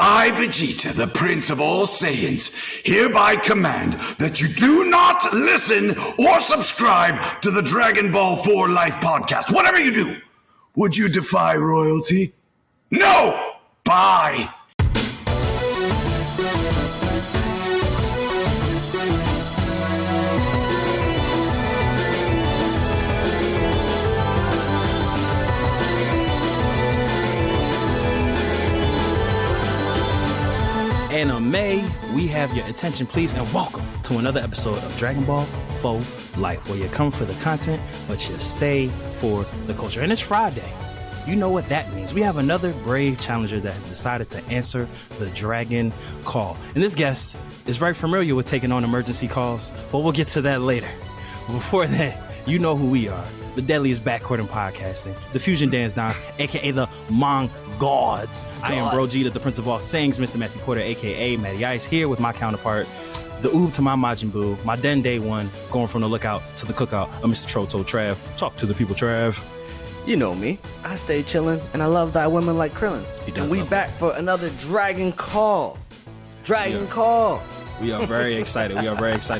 I, Vegeta, the Prince of all Saiyans, hereby command that you do not listen or subscribe to the Dragon Ball 4 Life podcast. Whatever you do, would you defy royalty? No! Bye! Anime, we have your attention, please, and welcome to another episode of Dragon Ball 4 Life, where you come for the content, but you stay for the culture. And it's Friday. You know what that means. We have another brave challenger that has decided to answer the Dragon Call. And this guest is very familiar with taking on emergency calls, but we'll get to that later. Before that, you know who we are. The deadliest backcourt in podcasting, the Fusion Dance Dons, aka the Mongods. I am Bro G, the Prince of all Sayings, Mr. Matthew Porter, aka Matty Ice, here with my counterpart, the Oob to my Majin Buu, my Den Day one, going from the lookout to the cookout of Mr. Troto Trav. Talk to the people, Trav. You know me. I stay chillin', and I love thy women like Krillin. And we back for another Dragoncall. Dragoncall. We are very excited.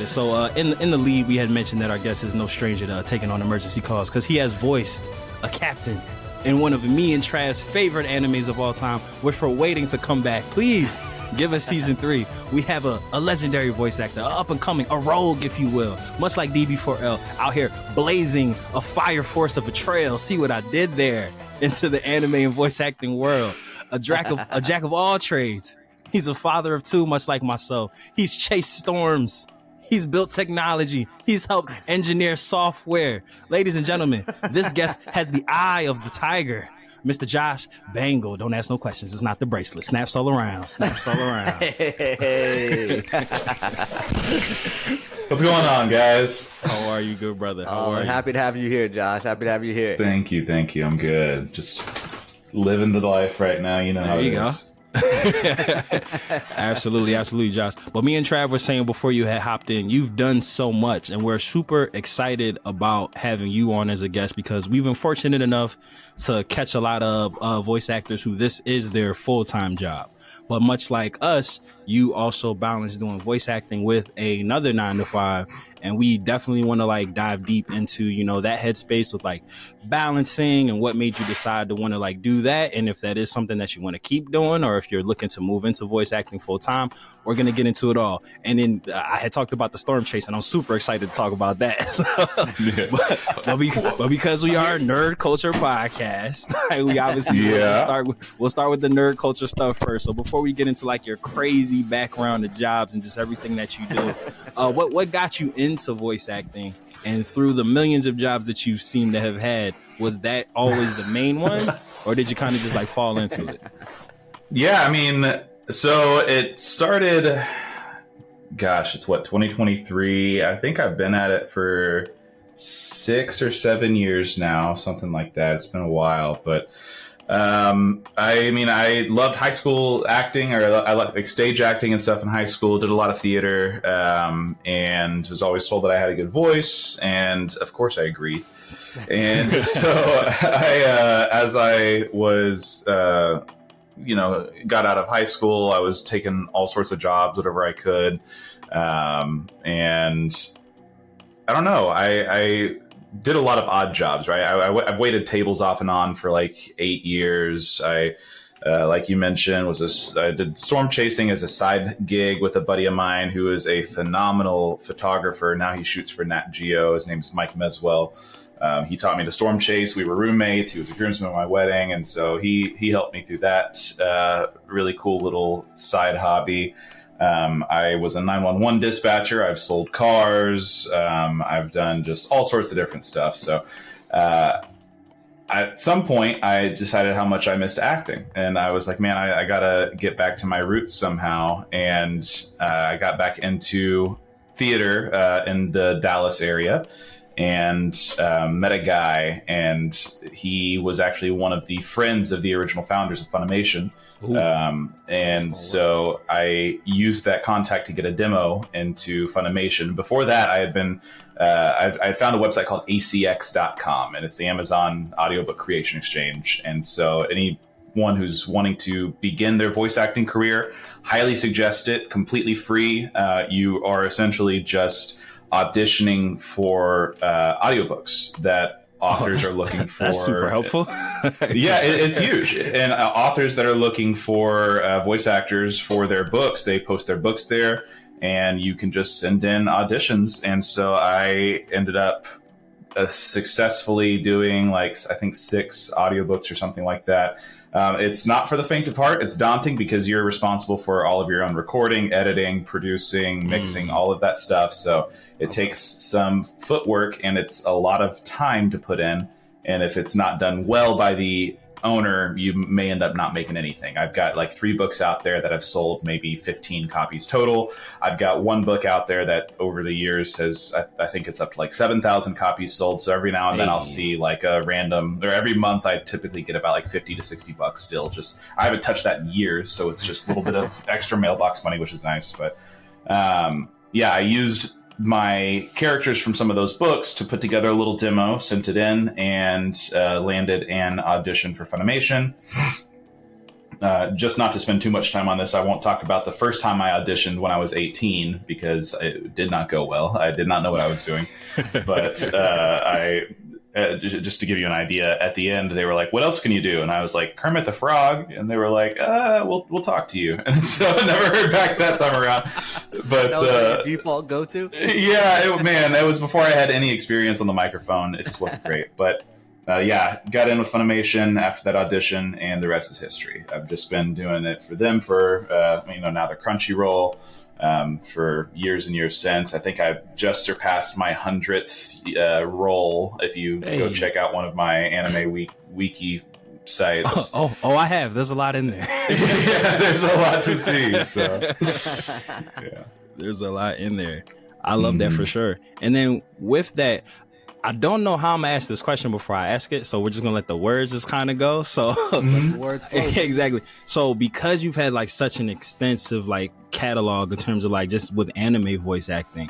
So in the lead, we had mentioned that our guest is no stranger to taking on emergency calls because he has voiced a captain in one of me and Trav's favorite animes of all time, which we're waiting to come back. Please give us season 3. We have a legendary voice actor, up and coming, a rogue, if you will, much like DB4L, out here blazing a fire force of a trail. See what I did there into the anime and voice acting world. A jack of all trades. He's a father of 2, much like myself. He's chased storms. He's built technology. He's helped engineer software. Ladies and gentlemen, this guest has the eye of the tiger. Mr. Josh Bangle. Don't ask no questions. It's not the bracelet. Snaps all around. Hey. What's going on, guys? How are you, good brother? How are you? Happy to have you here, Josh. Happy to have you here. Thank you. I'm good. Just living the life right now. You know how it is. Absolutely, Josh. But me and Trav were saying before you had hopped in, you've done so much, and we're super excited about having you on as a guest because we've been fortunate enough to catch a lot of voice actors who this is their full-time job. But much like us, you also balance doing voice acting with another 9-to-5. And we definitely want to like dive deep into, you know, that headspace with like balancing and what made you decide to want to like do that. And if that is something that you want to keep doing, or if you're looking to move into voice acting full time, we're going to get into it all. And then I had talked about the storm chase, and I'm super excited to talk about that. but because we are a nerd culture podcast, we obviously we'll start with the nerd culture stuff first. So before we get into like your crazy background of jobs and just everything that you do, what got you into voice acting? And through the millions of jobs that you seem to have had, was that always the main one, or did you kind of just like fall into it? Yeah, I mean, so it started, gosh, it's 2023. I think I've been at it for 6 or 7 years now, something like that. It's been a while, but I mean, I loved high school acting, or I liked like stage acting and stuff in high school, did a lot of theater, and was always told that I had a good voice. And of course I agreed. And so as I was, got out of high school, I was taking all sorts of jobs, whatever I could. And I don't know, I did a lot of odd jobs, right? I've waited tables off and on for like 8 years. I, like you mentioned, I did storm chasing as a side gig with a buddy of mine who is a phenomenal photographer. Now he shoots for Nat Geo. His name's Mike Meswell. He taught me to storm chase. We were roommates. He was a groomsman at my wedding. And so he helped me through that really cool little side hobby. I was a 911 dispatcher. I've sold cars. I've done just all sorts of different stuff. So at some point, I decided how much I missed acting. And I was like, man, I got to get back to my roots somehow. And I got back into theater in the Dallas area. And met a guy, and he was actually one of the friends of the original founders of Funimation. And so I used that contact to get a demo into Funimation. Before that, I had been I found a website called acx.com, and it's the Amazon Audiobook Creation Exchange. And so any anyone who's wanting to begin their voice acting career, highly suggest it. Completely free. You are essentially just auditioning for audiobooks that authors are looking for. That's super helpful. Yeah, it's huge. And authors that are looking for voice actors for their books, they post their books there, and you can just send in auditions. And so I ended up successfully doing like, I think 6 audiobooks or something like that. It's not for the faint of heart. It's daunting because you're responsible for all of your own recording, editing, producing, mixing, all of that stuff. So it takes some footwork, and it's a lot of time to put in. And if it's not done well by the owner, you may end up not making anything. I've got like 3 books out there that I've sold maybe 15 copies total. I've got 1 book out there that over the years has, I think it's up to like 7,000 copies sold. So every now and then I'll see like a random, or every month I typically get about like 50 to 60 bucks still. Just, I haven't touched that in years. So it's just a little bit of extra mailbox money, which is nice. But yeah, I used my characters from some of those books to put together a little demo, sent it in, and landed an audition for Funimation. Just not to spend too much time on this, I won't talk about the first time I auditioned when I was 18, because it did not go well. I did not know what I was doing. But just to give you an idea, at the end, they were like, "What else can you do?" And I was like, "Kermit the Frog." And they were like, we'll talk to you. And so I never heard back that time around. But that was like your default go-to? Yeah, it was before I had any experience on the microphone. It just wasn't great. But yeah, got in with Funimation after that audition, and the rest is history. I've just been doing it for them for, now they're Crunchyroll. For years and years since. I think I've just surpassed my 100th role. If you go check out one of my anime wiki sites. Oh, I have. There's a lot in there. Yeah, there's a lot to see. So, yeah. There's a lot in there. I love that for sure. And then with that, I don't know how I'm gonna ask this question before I ask it, so we're just gonna let the words just kind of go. So words flow. Exactly. So because you've had like such an extensive like catalog in terms of like just with anime voice acting,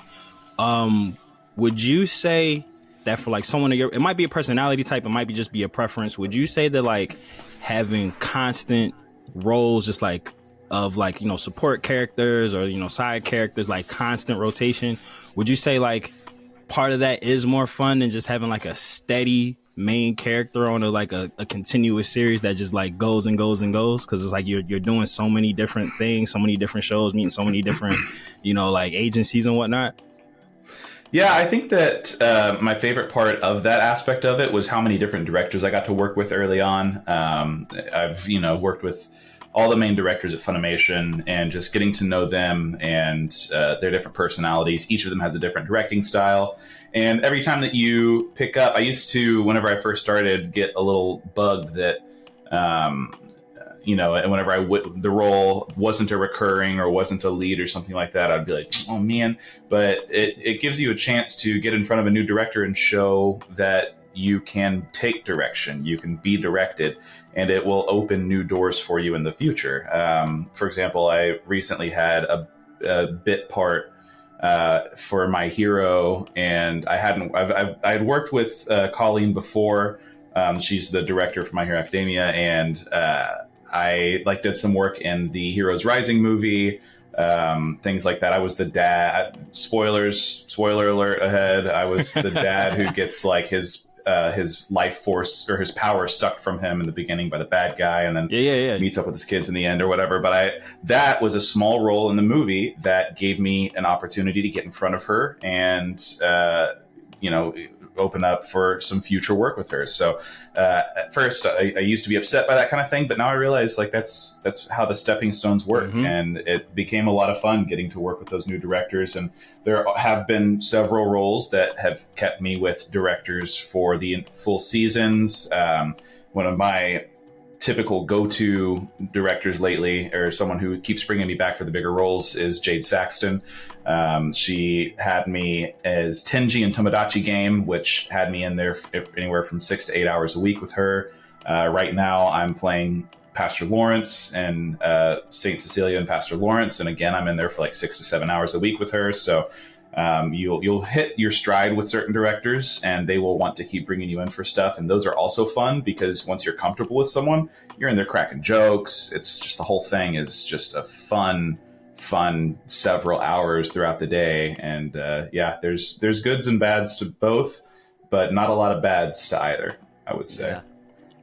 would you say that for like someone of your, it might be a personality type, it might be just be a preference, would you say that like having constant roles just like of like, support characters or, side characters, like constant rotation, would you say like part of that is more fun than just having like a steady main character on a continuous series that just like goes and goes and goes? Because it's like you're doing so many different things, so many different shows, meeting so many different like agencies and whatnot. Yeah, I think that my favorite part of that aspect of it was how many different directors I got to work with early on. I've worked with all the main directors at Funimation, and just getting to know them and their different personalities. Each of them has a different directing style. And every time that you pick up, I used to, whenever I first started, get a little bugged that, whenever the role wasn't a recurring or wasn't a lead or something like that, I'd be like, oh man. But it gives you a chance to get in front of a new director and show that you can take direction, you can be directed, and it will open new doors for you in the future. For example, I recently had a bit part for My Hero, and I had worked with Colleen before. She's the director for My Hero Academia, and I did some work in the Heroes Rising movie, things like that. I was the dad. Spoiler alert ahead. I was the dad who gets like his life force or his power sucked from him in the beginning by the bad guy, and then meets up with his kids in the end or whatever. But that was a small role in the movie that gave me an opportunity to get in front of her and open up for some future work with her. So at first I used to be upset by that kind of thing, but now I realize like that's how the stepping stones work. And it became a lot of fun getting to work with those new directors. And there have been several roles that have kept me with directors for the full seasons. One of my typical go-to directors lately, or someone who keeps bringing me back for the bigger roles, is Jade Saxton. She had me as Tenji in Tomodachi Game, which had me in there anywhere from 6 to 8 hours a week with her. Right now I'm playing Pastor Lawrence and Saint Cecilia and Pastor Lawrence, and again I'm in there for like 6 to 7 hours a week with her. So You'll hit your stride with certain directors, and they will want to keep bringing you in for stuff. And those are also fun because once you're comfortable with someone, you're in there cracking jokes. It's just the whole thing is just a fun several hours throughout the day. And there's goods and bads to both, but not a lot of bads to either, I would say. Yeah.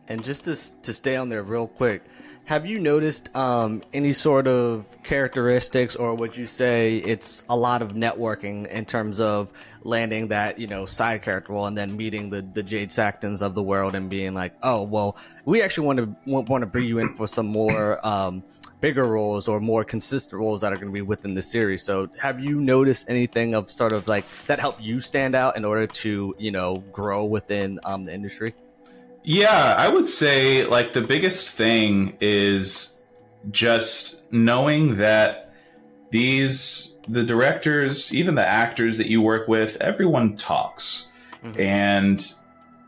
And just to stay on there real quick, have you noticed any sort of characteristics, or would you say it's a lot of networking in terms of landing that, side character role and then meeting the Jade Sacktons of the world and being like, oh, well, we actually want to bring you in for some more bigger roles or more consistent roles that are going to be within the series. So have you noticed anything of sort of like that helped you stand out in order to, grow within the industry? Yeah, I would say like the biggest thing is just knowing that the directors, even the actors that you work with, everyone talks. Mm-hmm. And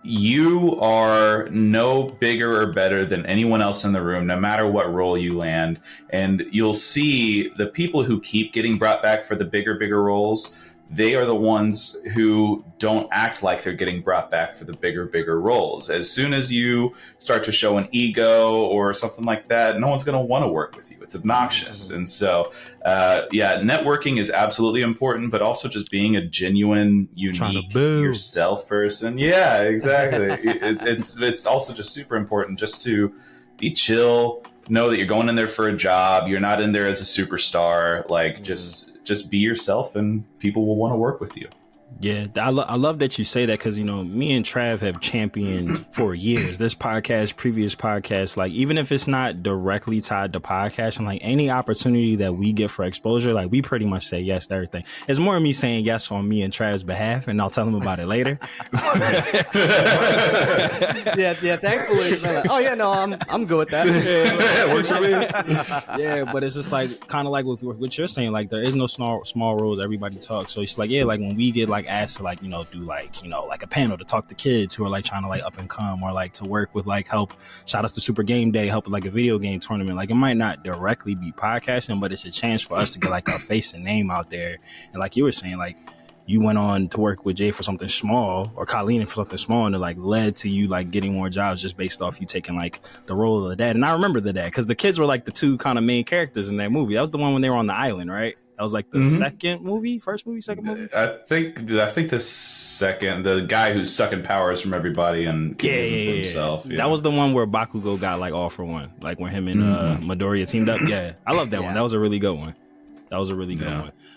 you are no bigger or better than anyone else in the room, no matter what role you land. And you'll see the people who keep getting brought back for the bigger roles, they are the ones who don't act like they're getting brought back for the bigger roles. As soon as you start to show an ego or something like that, no one's going to want to work with you. It's obnoxious. Mm-hmm. And so, networking is absolutely important, but also just being a genuine, unique yourself person. Yeah, exactly. It's also just super important just to be chill, know that you're going in there for a job. You're not in there as a superstar. Like, just be yourself and people will want to work with you. Yeah, I love that you say that because, me and Trav have championed for years this podcast, previous podcasts, like even if it's not directly tied to podcasting, like any opportunity that we get for exposure, like we pretty much say yes to everything. It's more of me saying yes on me and Trav's behalf, and I'll tell him about it later. yeah, thankfully it's been like, oh yeah, no, I'm good with that. Yeah, works for me. Yeah, but it's just like kind of like what you're saying, like there is no small rules, everybody talks. So it's like, yeah, like when we get like asked to like do like like a panel to talk to kids who are like trying to like up and come, or like to work with like help shout outs to Super Game Day, help with like a video game tournament. Like it might not directly be podcasting, but it's a chance for us to get like our face and name out there. And like you were saying, like you went on to work with Jay for something small, or Colleen for something small, and it like led to you like getting more jobs just based off you taking like the role of the dad. And I remember the dad because the kids were like the two kind of main characters in that movie. That was the one when they were on the island, right? That was like the second movie. I think the second, the guy who's sucking powers from everybody and keeping for himself. Yeah. That was the one where Bakugo got like all for one, like when him and Midoriya teamed up. Yeah, I love that one. That was a really good one.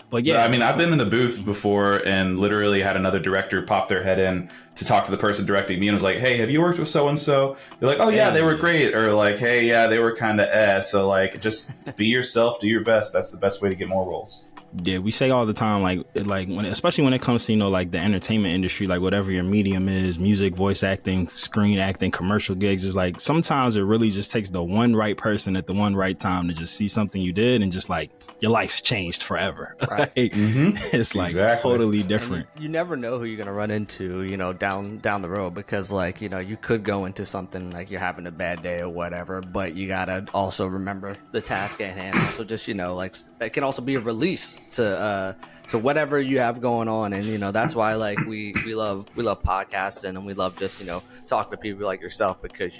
But yeah, I mean, I've been in the booth before and literally had another director pop their head in to talk to the person directing me and was like, hey, have you worked with so-and-so? They're like, oh yeah, they were great. Or like, hey, yeah, they were kind of So like, just be yourself, do your best. That's the best way to get more roles. Yeah, we say all the time, like especially when it comes to, like the entertainment industry, like whatever your medium is, music, voice acting, screen acting, commercial gigs, is like sometimes it really just takes the one right person at the one right time to just see something you did and just like your life's changed forever. Right. It's like totally different. You never know who you're going to run into, down the road, because like, you could go into something like you're having a bad day or whatever, but you got to also remember the task at hand. Also just, like that can also be a release to whatever you have going on. And that's why like we love podcasting, and we love just talking to people like yourself, because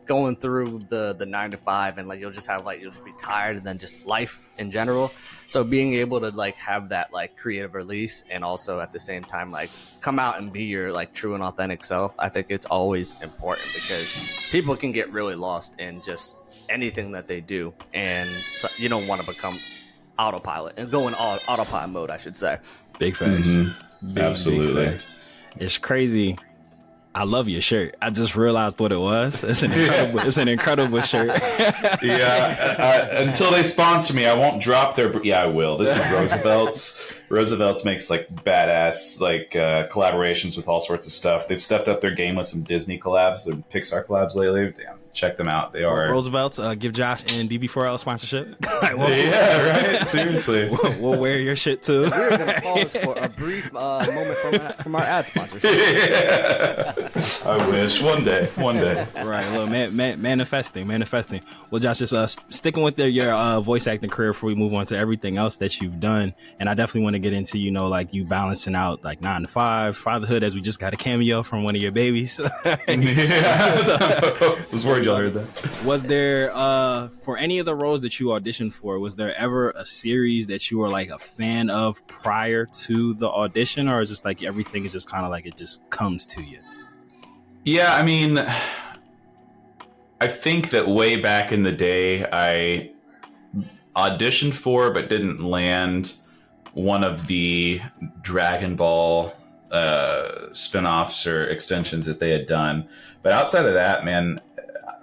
going through the 9 to 5 and like you'll just be tired, and then just life in general. So being able to like have that like creative release, and also at the same time like come out and be your like true and authentic self, I think it's always important, because people can get really lost in just anything that they do, and so you don't want to become autopilot and go in autopilot mode, I should say. Big facts. Absolutely. Big facts. It's crazy. I love your shirt. I just realized what it was. It's an incredible shirt. Until they sponsor me, I won't drop their. Yeah, I will. This is Roosevelt's. Roosevelt's makes like badass like collaborations with all sorts of stuff. They've stepped up their game with some Disney collabs, some Pixar collabs lately. Damn, check them out. They are Roosevelt's. Give Josh and DB4L sponsorship. yeah, right. Seriously, we'll wear your shit too. We're gonna pause for a brief moment from our ad sponsorship. Yeah. I wish one day. Right, look, manifesting. Well, Josh, just sticking with your voice acting career before we move on to everything else that you've done, and I definitely want to get into like you balancing out like 9 to 5, fatherhood, as we just got a cameo from one of your babies. I was worried y'all heard that. Was there for any of the roles that you auditioned for, was there ever a series that you were like a fan of prior to the audition, or is it just like everything is just kind of like it just comes to you? Yeah, I mean, I think that way back in the day, I auditioned for but didn't land one of the Dragon Ball spin-offs or extensions that they had done. But outside of that, man,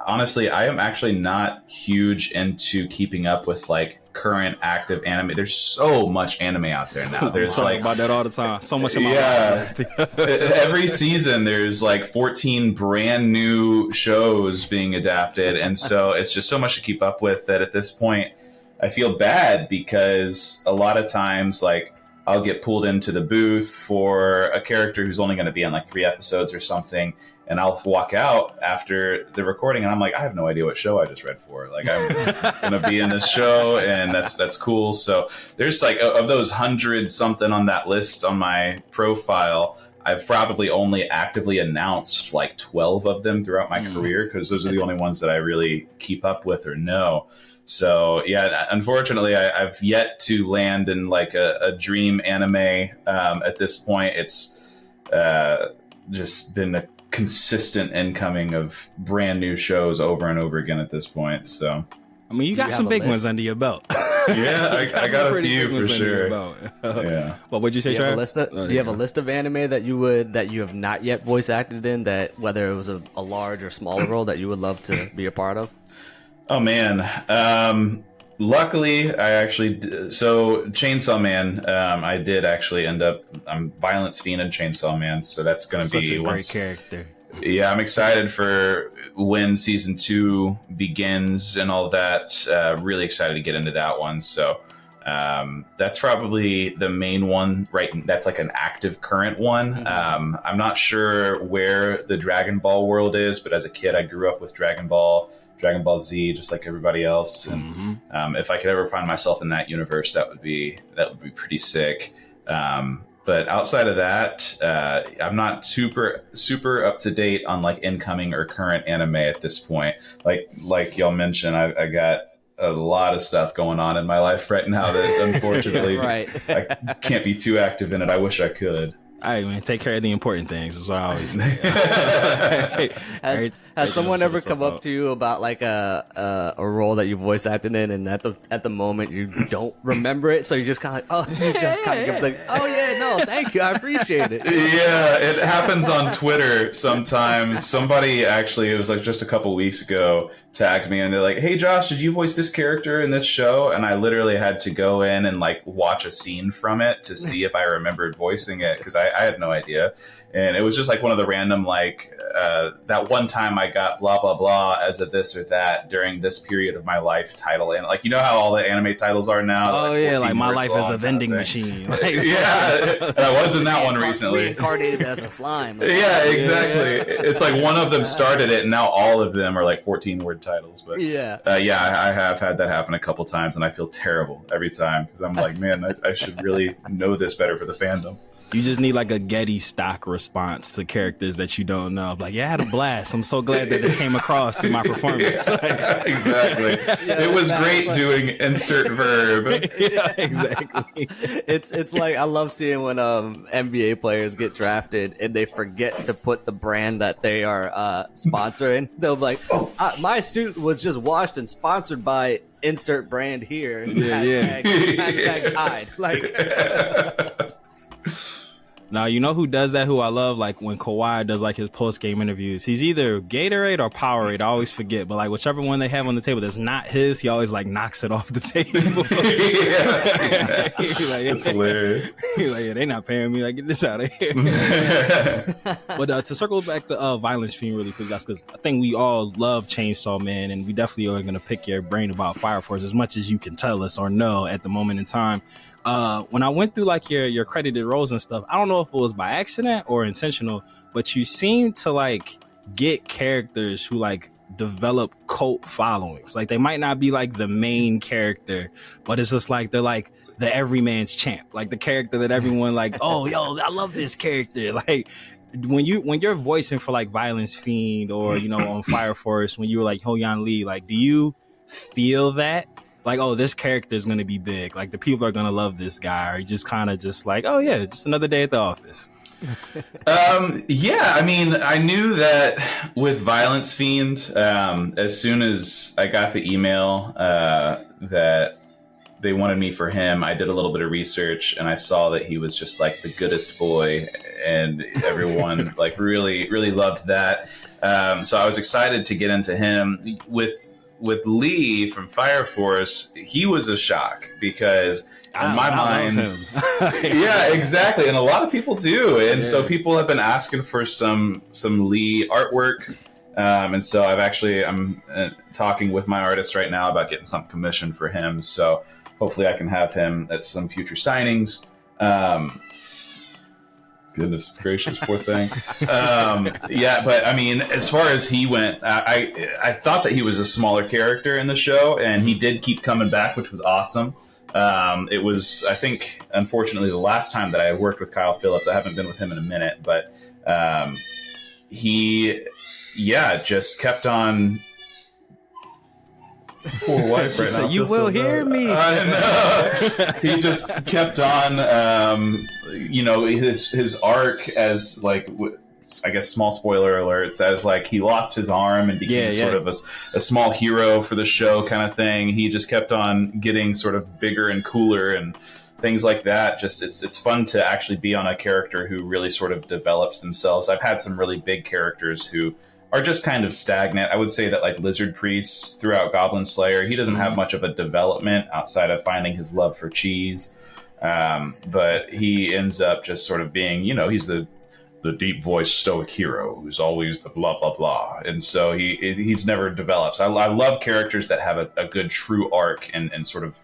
honestly, I am actually not huge into keeping up with like current active anime. There's so much anime out there now. There's like about that all the time. So much of my watch list. Every season there's like 14 brand new shows being adapted, and so it's just so much to keep up with that at this point I feel bad, because a lot of times like I'll get pulled into the booth for a character who's only going to be on like 3 episodes or something, and I'll walk out after the recording and I'm like, I have no idea what show I just read for. Like, I'm going to be in this show, and that's cool. So there's like, of those 100 something on that list on my profile, I've probably only actively announced like 12 of them throughout my career, because those are the only ones that I really keep up with or know. So yeah, unfortunately, I've yet to land in like a dream anime. At this point, it's just been a consistent incoming of brand new shows over and over again at this point. So I mean, you got some big ones under your belt. Yeah, I got a few for sure. Yeah. What would you say, Trav? Do you have a list of anime that you have not yet voice acted in, that whether it was a large or small role that you would love to be a part of? Oh man, luckily I actually so Chainsaw Man. I did actually end up. I'm Violence Fiend in Chainsaw Man, so that's going to be a great character. Yeah, I'm excited for when season 2 begins and all that. Really excited to get into that one. So that's probably the main one, right? That's like an active current one. I'm not sure where the Dragon Ball world is, but as a kid, I grew up with Dragon Ball Z, just like everybody else. And if I could ever find myself in that universe, that would be pretty sick. But outside of that, I'm not super up to date on like incoming or current anime at this point. Like y'all mentioned, I got a lot of stuff going on in my life right now that unfortunately right. I can't be too active in it. I wish I could. All right, man. Take care of the important things. Is what I always say. Has someone ever come up to you about like a role that you voice acted in, and at the moment you don't remember it, so you just kind of like, oh yeah, no, thank you, I appreciate it. Yeah, it happens on Twitter sometimes. Somebody actually, it was like just a couple weeks ago, tagged me and they're like, hey Josh, did you voice this character in this show? And I literally had to go in and like watch a scene from it to see if I remembered voicing it, because I had no idea. And it was just like one of the random like that one time I got blah blah blah as a this or that during this period of my life title, and like, you know how all the anime titles are now. Oh yeah, like my life is a vending machine. Like, yeah, and I was in that one recently. Reincarnated as a slime. Yeah, exactly. It's like one of them started it, and now all of them are like 14-word titles. But I have had that happen a couple times, and I feel terrible every time, because I'm like, man, I should really know this better for the fandom. You just need like a Getty stock response to characters that you don't know. Like, yeah, I had a blast. I'm so glad that it came across in my performance. Exactly. It was great doing insert verb. Yeah, exactly. It's like, I love seeing when NBA players get drafted and they forget to put the brand that they are sponsoring. They'll be like, my suit was just washed and sponsored by insert brand here. Hashtag Tide. Like. Now, you know who does that, who I love? Like when Kawhi does like his post-game interviews, he's either Gatorade or Powerade. I always forget. But like whichever one they have on the table that's not his, he always like knocks it off the table. He's like, That's hilarious. He's like, yeah, they not paying me. Like, get this out of here. But to circle back to Violence Fiend really quick, guys, because I think we all love Chainsaw Man, and we definitely are going to pick your brain about Fire Force as much as you can tell us or know at the moment in time. When I went through like your credited roles and stuff, I don't know if it was by accident or intentional, but you seem to like get characters who like develop cult followings. Like they might not be like the main character, but it's just like they're like the everyman's champ, like the character that everyone like, oh, yo, I love this character. Like when you're voicing for like Violence Fiend or, you know, on Fire Force, when you were like Ho-Yan Lee, like do you feel that? Like, oh, this character is going to be big. Like, the people are going to love this guy. Or you just kind of just like, oh, yeah, just another day at the office. Yeah, I mean, I knew that with Violence Fiend, as soon as I got the email that they wanted me for him, I did a little bit of research, and I saw that he was just, like, the goodest boy, and everyone, like, really, really loved that. So I was excited to get into him. With Lee from Fire Force, he was a shock because in my mind, yeah, exactly, and a lot of people do, and so people have been asking for some Lee artwork, and so I'm talking with my artist right now about getting some commission for him. So hopefully, I can have him at some future signings. Goodness gracious, poor thing. Yeah, but I mean, as far as he went, I thought that he was a smaller character in the show, and he did keep coming back, which was awesome. It was, I think, unfortunately, the last time that I worked with Kyle Phillips. I haven't been with him in a minute, but he, just kept on. Poor wife right now. You will hear me. I know. He just kept on, his arc as like, I guess, small spoiler alerts, as like he lost his arm and became sort of a small hero for the show kind of thing. He just kept on getting sort of bigger and cooler and things like that. Just it's fun to actually be on a character who really sort of develops themselves. I've had some really big characters who are just kind of stagnant. I would say that like Lizard Priest throughout Goblin Slayer, he doesn't have much of a development outside of finding his love for cheese. But he ends up just sort of being, he's the deep voiced stoic hero who's always the blah, blah, blah. And so he's never develops. I love characters that have a good true arc and sort of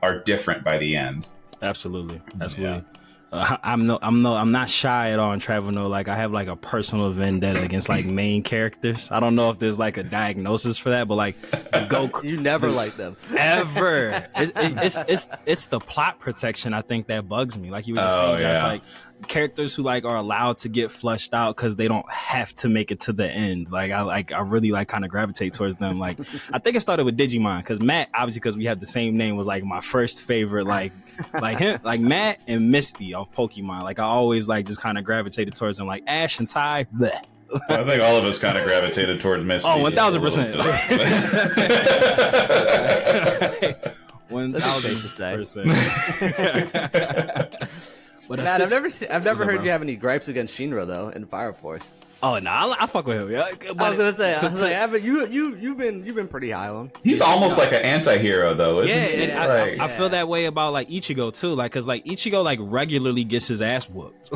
are different by the end. Absolutely. Yeah. I'm not shy at all in Travel. No, like I have like a personal vendetta against like main characters. I don't know if there's like a diagnosis for that, but like the Goku, you never like them ever. It's the plot protection I think that bugs me. Like you were just saying, Josh, like characters who like are allowed to get flushed out because they don't have to make it to the end. Like I really like kind of gravitate towards them. Like I think it started with Digimon because Matt, obviously because we have the same name, was like my first favorite. Like him, like Matt and Misty of Pokemon. Like I always like just kind of gravitated towards them. Like Ash and Ty. Bleh. I think all of us kind of gravitated towards Misty. Oh, 1000%. 1000%. But Matt, I've never heard you have any gripes against Shinra though in Fire Force. Oh no, I fuck with him. Yeah. I was gonna say, you've been pretty high on him. He's almost like an anti-hero though, isn't he? I feel that way about like Ichigo too. Like, cause like Ichigo like regularly gets his ass whooped.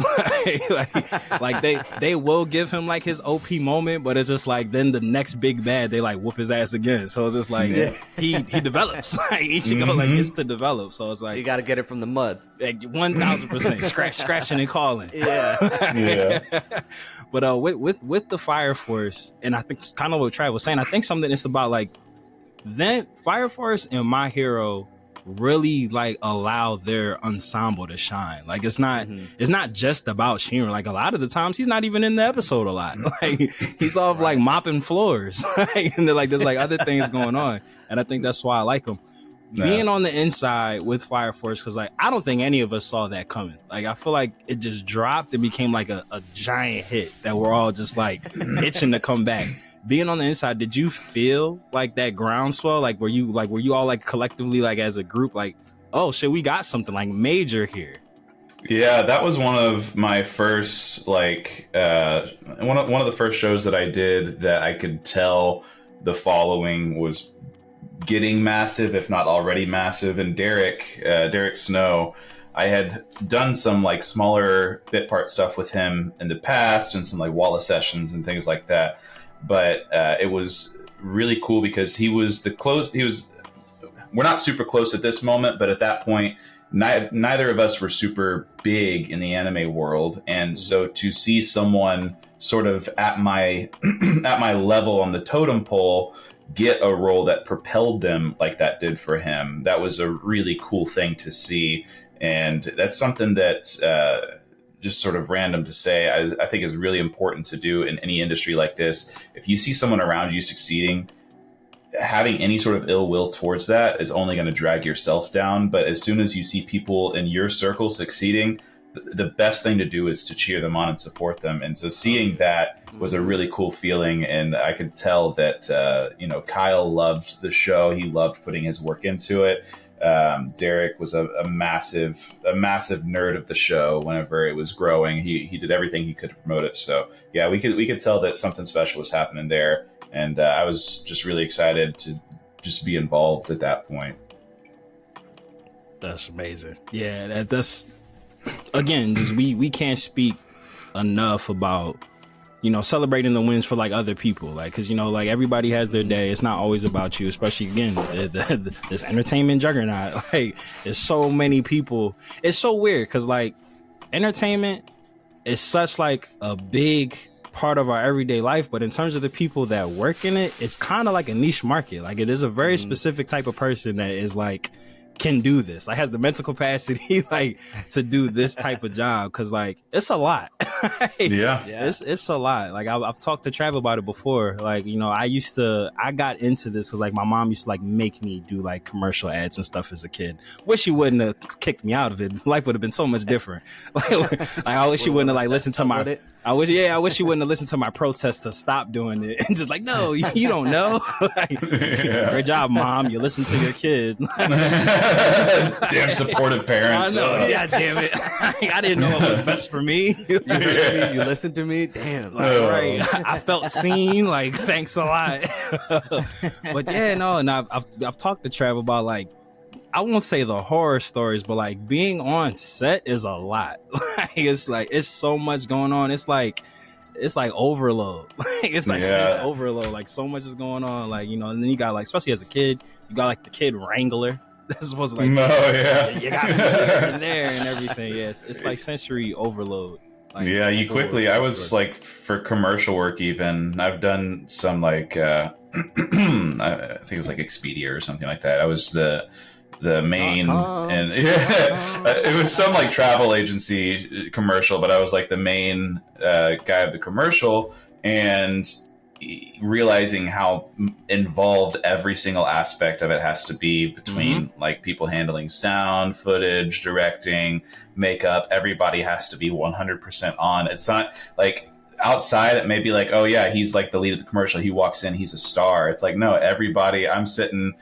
like they will give him like his OP moment, but it's just like then the next big bad they like whoop his ass again. So it's just like he develops. Like Ichigo like gets to develop. So it's like you got to get it from the mud. Like 1000% scratching and calling. Yeah. But with the Fire Force, and I think it's kind of what Trav was saying, I think something it's about like then Fire Force and My Hero really like allow their ensemble to shine. Like it's not just about Shinra. Like a lot of the times he's not even in the episode a lot. Like he's off like mopping floors. And they're like there's like other things going on. And I think that's why I like him. Being on the inside with Fire Force, because like I don't think any of us saw that coming. Like I feel like it just dropped and became like a giant hit that we're all just like itching to come back. Being on the inside, did you feel like that groundswell? Like were you all like collectively like as a group like, oh shit, we got something like major here? Yeah, that was one of my first, like, one of the first shows that I did that I could tell the following was getting massive, if not already massive. And Derek Snow, I had done some like smaller bit part stuff with him in the past, and some like Wallace sessions and things like that. But it was really cool because he was we're not super close at this moment, but at that point, neither of us were super big in the anime world, and so to see someone sort of at my at my level on the totem pole get a role that propelled them like that did for him, that was a really cool thing to see. And that's something that just sort of random to say, I think is really important to do in any industry like this. If you see someone around you succeeding, having any sort of ill will towards that is only going to drag yourself down. But as soon as you see people in your circle succeeding, the best thing to do is to cheer them on and support them. And so seeing that was a really cool feeling. And I could tell that, Kyle loved the show. He loved putting his work into it. Derek was a massive nerd of the show whenever it was growing. He did everything he could to promote it. So yeah, we could tell that something special was happening there. And I was just really excited to just be involved at that point. That's amazing. Yeah, that's again, just we can't speak enough about, celebrating the wins for like other people, like, because like everybody has their day. It's not always about you, especially again this entertainment juggernaut. Like, there's so many people. It's so weird because like entertainment is such like a big part of our everyday life, but in terms of the people that work in it, it's kind of like a niche market. Like, it is a very specific type of person that is like can do this, like has the mental capacity like to do this type of job, because like it's a lot. Yeah, it's a lot. Like I've talked to Trav about it before. Like, I got into this because like my mom used to like make me do like commercial ads and stuff as a kid. Wish she wouldn't have kicked me out of it. Life would have been so much different. like I wish she wouldn't have like listened to my I wish she wouldn't have listened to my protest to stop doing it, and just like, no, you don't know. Like, great job, Mom. You listen to your kid. Damn supportive parents. I know. Yeah, damn it. I didn't know what was best for me. You listened to me. Damn. Like, right. I felt seen. Like, thanks a lot. But yeah, no. And I've talked to Trav about like, I won't say the horror stories, but like being on set is a lot. It's so much going on. It's like overload. It's overload. Like, so much is going on. Like, and then you got like, especially as a kid, you got like the kid wrangler. That's supposed to like, you got here and there and everything. Yes, it's like sensory overload. Like, yeah, you quickly. I was like, for commercial work, even I've done some like I think it was like Expedia or something like that. I was the main, and it was some like travel agency commercial, but I was like the main guy of the commercial, and realizing how involved every single aspect of it has to be, between like people handling sound, footage, directing, makeup. Everybody has to be 100% on. It's not like outside it may be like, oh yeah, he's like the lead of the commercial, he walks in, he's a star. It's like, no, everybody. I'm sitting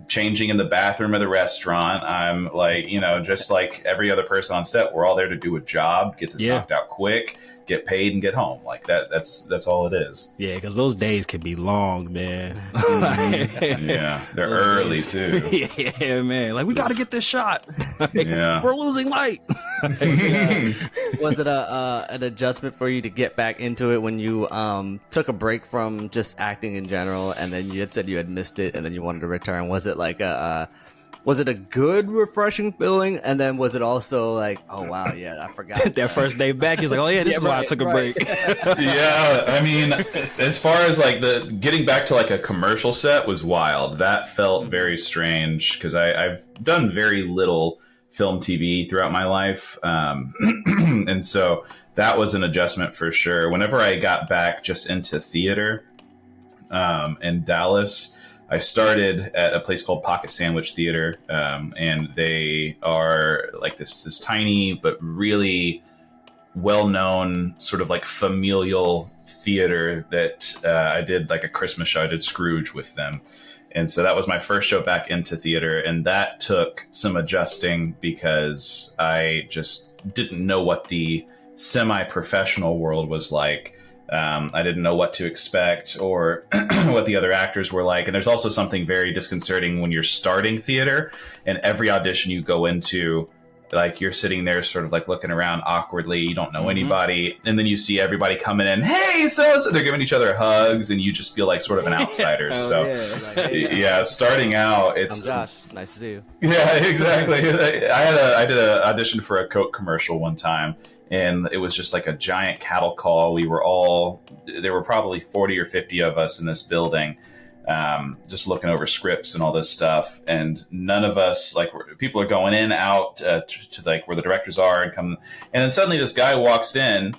changing in the bathroom of the restaurant. I'm like, just like every other person on set, we're all there to do a job, get this knocked out quick, get paid, and get home. Like that's all it is. Yeah, because those days can be long, man. Yeah, they're early too. Yeah, man. Like, we got to get this shot. We're losing light. Was it an adjustment for you to get back into it when you took a break from just acting in general, and then you had said you had missed it, and then you wanted to return? Was it like was it a good, refreshing feeling? And then was it also like, oh wow, yeah, I forgot that first day back? He's like, oh yeah, this is why I took a break. Yeah, I mean, as far as like the getting back to like a commercial set was wild. That felt very strange because I've done very little film TV throughout my life, and so that was an adjustment for sure. Whenever I got back just into theater in Dallas, I started at a place called Pocket Sandwich Theater, and they are like this tiny but really well-known sort of like familial theater that I did like a Christmas show. I did Scrooge with them. And so that was my first show back into theater, and that took some adjusting because I just didn't know what the semi-professional world was like. I didn't know what to expect or what the other actors were like. And there's also something very disconcerting when you're starting theater and every audition you go into, like you're sitting there sort of like looking around awkwardly. You don't know anybody. And then you see everybody coming in. Hey, so they're giving each other hugs and you just feel like sort of an outsider. So yeah, starting out, it's I'm Josh. Nice to see you. Yeah, exactly. I did an audition for a Coke commercial one time. And it was just like a giant cattle call. There were probably 40 or 50 of us in this building, just looking over scripts and all this stuff. And none of us, like, people are going in, out to like where the directors are and then suddenly this guy walks in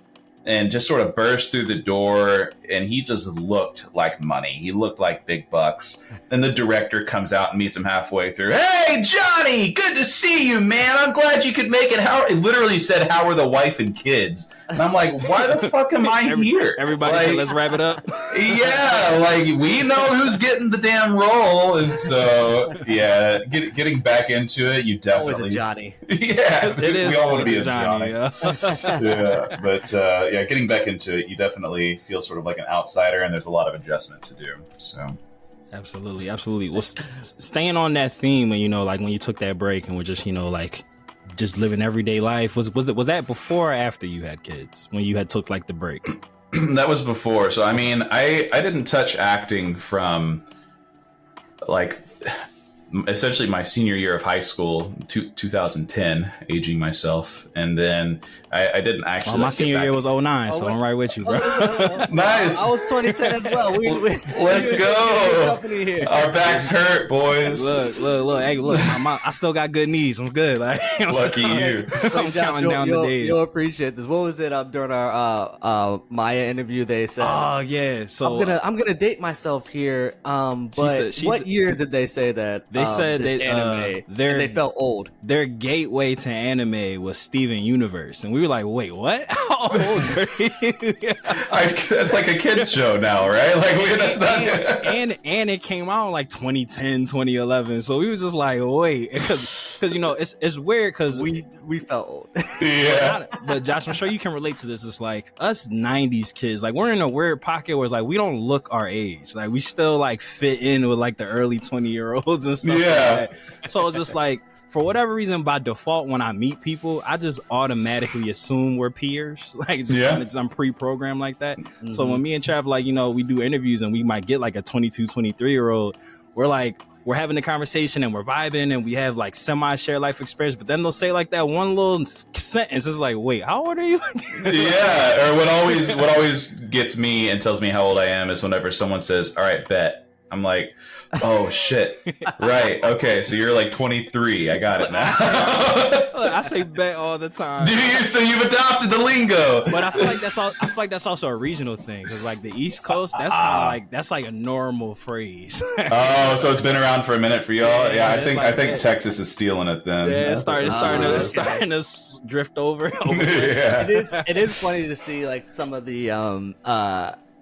and just sort of burst through the door, and he just looked like money. He looked like big bucks. Then the director comes out and meets him halfway through. Hey, Johnny, good to see you, man. I'm glad you could make it. It literally said, how are the wife and kids? And I'm like, why the fuck am I here? Everybody like, said, let's wrap it up. Yeah, like, we know who's getting the damn role. And so, yeah, getting back into it, you definitely... Always a Johnny. Yeah, it is. We all want to be a Johnny. Yeah, but getting back into it, you definitely feel sort of like an outsider, and there's a lot of adjustment to do. So, absolutely. Well, staying on that theme, and like when you took that break and were just like just living everyday life, was that before or after you had kids when you had took like the break? That was before. So I mean, I didn't touch acting from like essentially my senior year of high school, 2010, aging myself, and then I didn't actually. My senior year was 2009, so I'm right with you, bro. Nice. I was 2010 as well. Let's go. Our backs hurt, boys. Look. Hey, look. I still got good knees. I'm good. Like, lucky you. I'm counting down the days. You'll appreciate this. What was it during our Maya interview? They said, "Oh yeah." So I'm gonna date myself here. But what year did they say that? They said anime, they felt old. Their gateway to anime was Steven Universe, and we were like, "Wait, what? How old are you?" That's like a kids show now, right? Like that's not. And it came out like 2010, 2011, so we was just like, "Wait," because it's weird because we felt old. Yeah. But Josh, I'm sure you can relate to this. It's like us 90s kids, like we're in a weird pocket where it's like we don't look our age, like we still like fit in with like the early 20-year-olds and stuff. Yeah. Like that. So it's just like, for whatever reason, by default, when I meet people, I just automatically assume we're peers. Like, I'm pre-programmed like that. Mm-hmm. So when me and Trav, like, we do interviews and we might get like a 22, 23-year-old, we're having a conversation and we're vibing and we have like semi-shared life experience, but then they'll say like that one little sentence. It's like, wait, how old are you? Yeah. Or what always gets me and tells me how old I am is whenever someone says, all right, bet. I'm like, oh shit. Right. Okay. So you're like 23. I got it now. I say bet all the time. Do you? So you've adopted the lingo. But I feel like that's also a regional thing, because like the East Coast, that's kind of like a normal phrase. Oh, so it's been around for a minute for y'all. Yeah, I think Texas is stealing it then. Yeah, it's starting to drift over. Yeah. It is funny to see like some of the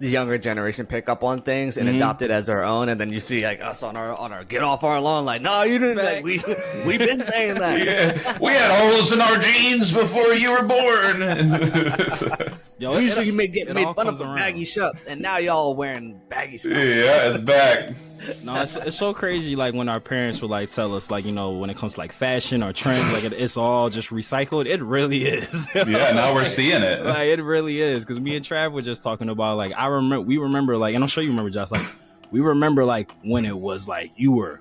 younger generation pick up on things and adopt it as their own, and then you see like us on our get off our lawn, like, no, you didn't. Like, we've been saying that. Yeah. We had holes in our jeans before you were born. Yo, we used to get made fun of for baggy shirts, and now y'all wearing baggy stuff. Yeah, it's back. No, it's so crazy. Like when our parents would like tell us, like, when it comes to like fashion or trends, like it's all just recycled. It really is. Yeah, now we're seeing it. Like it really is, because me and Trav were just talking about like we remember like, and I'm sure you remember, Josh. Like we remember like when it was like you were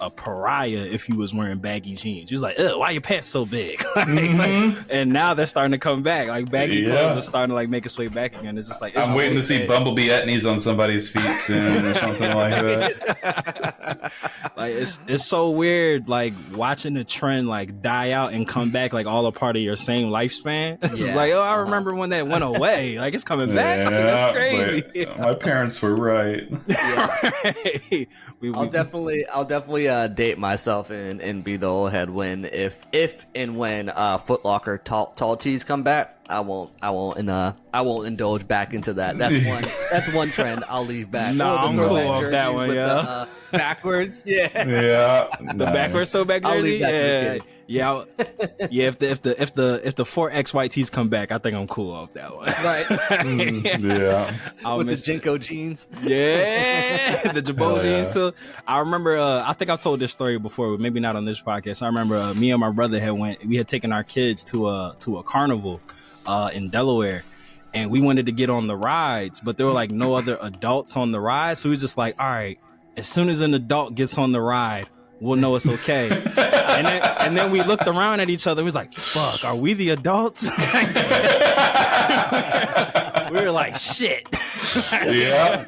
a pariah if you was wearing baggy jeans. You was like, ugh, why your pants so big? And now they're starting to come back. Like baggy clothes are starting to like make its way back again. It's just like I'm waiting to see Bumblebee etnies on somebody's feet soon or something like that. Like it's so weird, like watching the trend like die out and come back, like all a part of your same lifespan. It's like, oh, I remember when that went away. Like it's coming back. Like, that's crazy. My parents were right. Right. I'll definitely date myself and be the old head when if and when Foot Locker tall tees come back. I won't indulge back into that. That's one trend I'll leave back. No, I'm cool off that one, with yeah. the backwards. Yeah. Yeah. The backwards throwback jersey. I'll leave that to the kids. Yeah. Yeah. If the 4X white tees come back, I think I'm cool off that one. Right. Yeah. With the Jinko jeans. Yeah, the Jabot Hell jeans yeah. too. I remember. I think I've told this story before, but maybe not on this podcast. I remember me and my brother we had taken our kids to a carnival in Delaware, and we wanted to get on the rides, but there were like no other adults on the ride, so we was just like, all right, as soon as an adult gets on the ride, we'll know it's okay. and then we looked around at each other. We was like, fuck, are we the adults? We were like, shit. Yeah.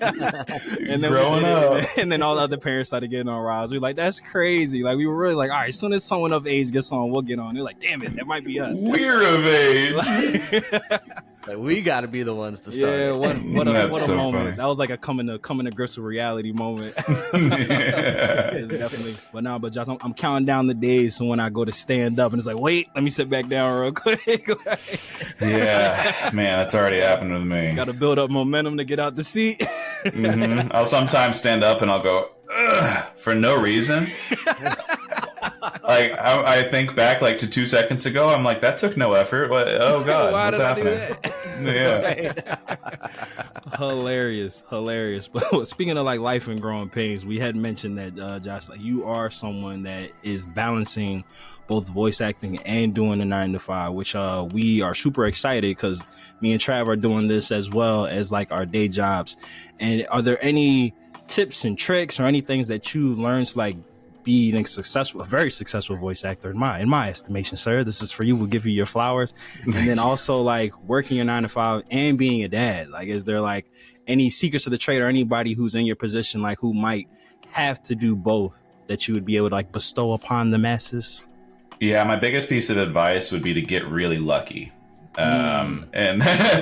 And then Growing up. And then all the other parents started getting on rides. We were like, that's crazy. Like, we were really like, all right, as soon as someone of age gets on, we'll get on. They're like, damn it, that might be us. We're of age. Like, we got to be the ones to start. Yeah, what That's a so moment. funny. That was like a coming to grips with reality moment. Yeah. It's definitely. But Josh, I'm counting down the days so when I go to stand up and it's like, wait, let me sit back down real quick. Yeah, man, that's already happened with me. Got to build up momentum to get out the seat. I'll sometimes stand up and I'll go, ugh, for no reason. Like I think back like to 2 seconds ago, I'm like, that took no effort. What? Oh God, Why what's did I do happening? that? Hilarious. But speaking of like life and growing pains, we had mentioned that Josh, like you are someone that is balancing both voice acting and doing the 9 to 5, which we are super excited because me and Trav are doing this as well as like our day jobs. And are there any tips and tricks or any things that you learned to like being a very successful voice actor in my estimation, sir? This is for you. We'll give you your flowers. And then also like working your 9 to 5 and being a dad. Like, is there like any secrets of the trade or anybody who's in your position, like who might have to do both that you would be able to like bestow upon the masses? Yeah, my biggest piece of advice would be to get really lucky. And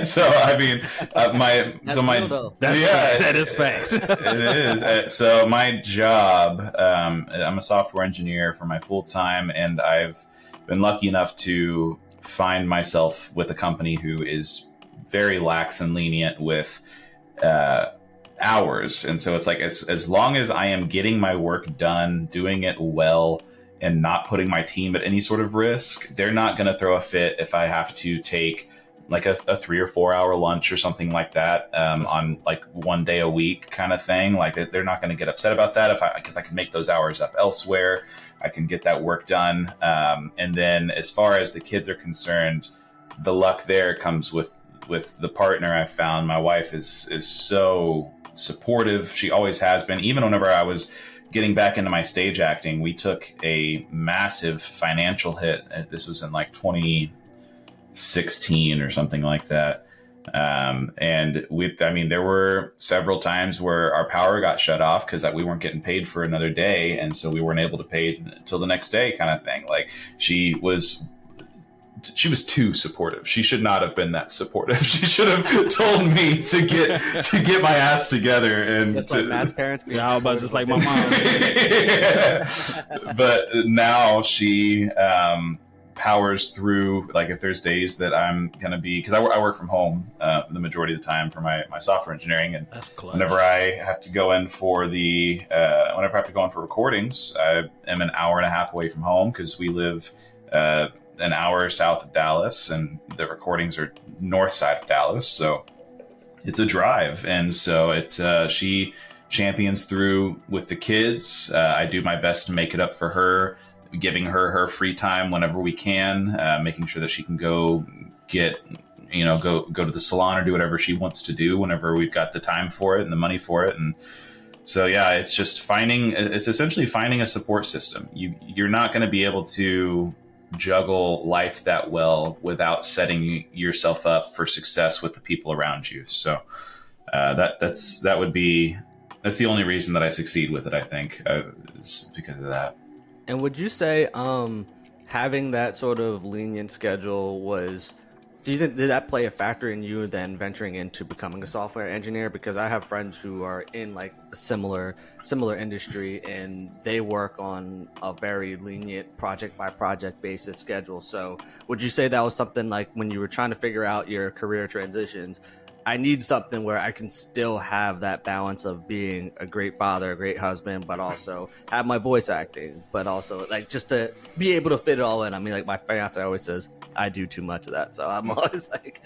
so I mean, That is fact. It is. So my job, I'm a software engineer for my full time, and I've been lucky enough to find myself with a company who is very lax and lenient with hours. And so it's like as long as I am getting my work done, doing it well, and not putting my team at any sort of risk, they're not going to throw a fit if I have to take like a 3 or 4 hour lunch or something like that on like one day a week kind of thing. Like they're not going to get upset about that because I can make those hours up elsewhere. I can get that work done. And then as far as the kids are concerned, the luck there comes with the partner I've found. My wife is so supportive. She always has been. Even whenever I was getting back into my stage acting, we took a massive financial hit. This was in like 2016 or something like that. And there were several times where our power got shut off because we weren't getting paid for another day. And so we weren't able to pay until the next day kind of thing. Like she was too supportive. She should not have been that supportive. She should have told me to get my ass together. And That's like Matt's parents. I was just like my mom. Yeah. But now she powers through. Like if there's days that I'm gonna be, because I work from home the majority of the time for my software engineering, and That's clutch. whenever I have to go in for recordings, I am an hour and a half away from home because we live an hour south of Dallas, and the recordings are north side of Dallas, so it's a drive. And so she champions through with the kids. I do my best to make it up for her, giving her free time whenever we can, making sure that she can go to the salon or do whatever she wants to do whenever we've got the time for it and the money for it. And so yeah, it's essentially finding a support system. You're not going to be able to juggle life that well without setting yourself up for success with the people around you. So that's the only reason that I succeed with it, I think, is because of that. And would you say having that sort of lenient schedule was Do you think did that play a factor in you then venturing into becoming a software engineer? Because I have friends who are in like a similar industry, and they work on a very lenient project by project basis schedule. So would you say that was something like when you were trying to figure out your career transitions? I need something where I can still have that balance of being a great father, a great husband, but also have my voice acting, but also like just to be able to fit it all in. I mean, like my fiance always says, I do too much of that. So I'm always like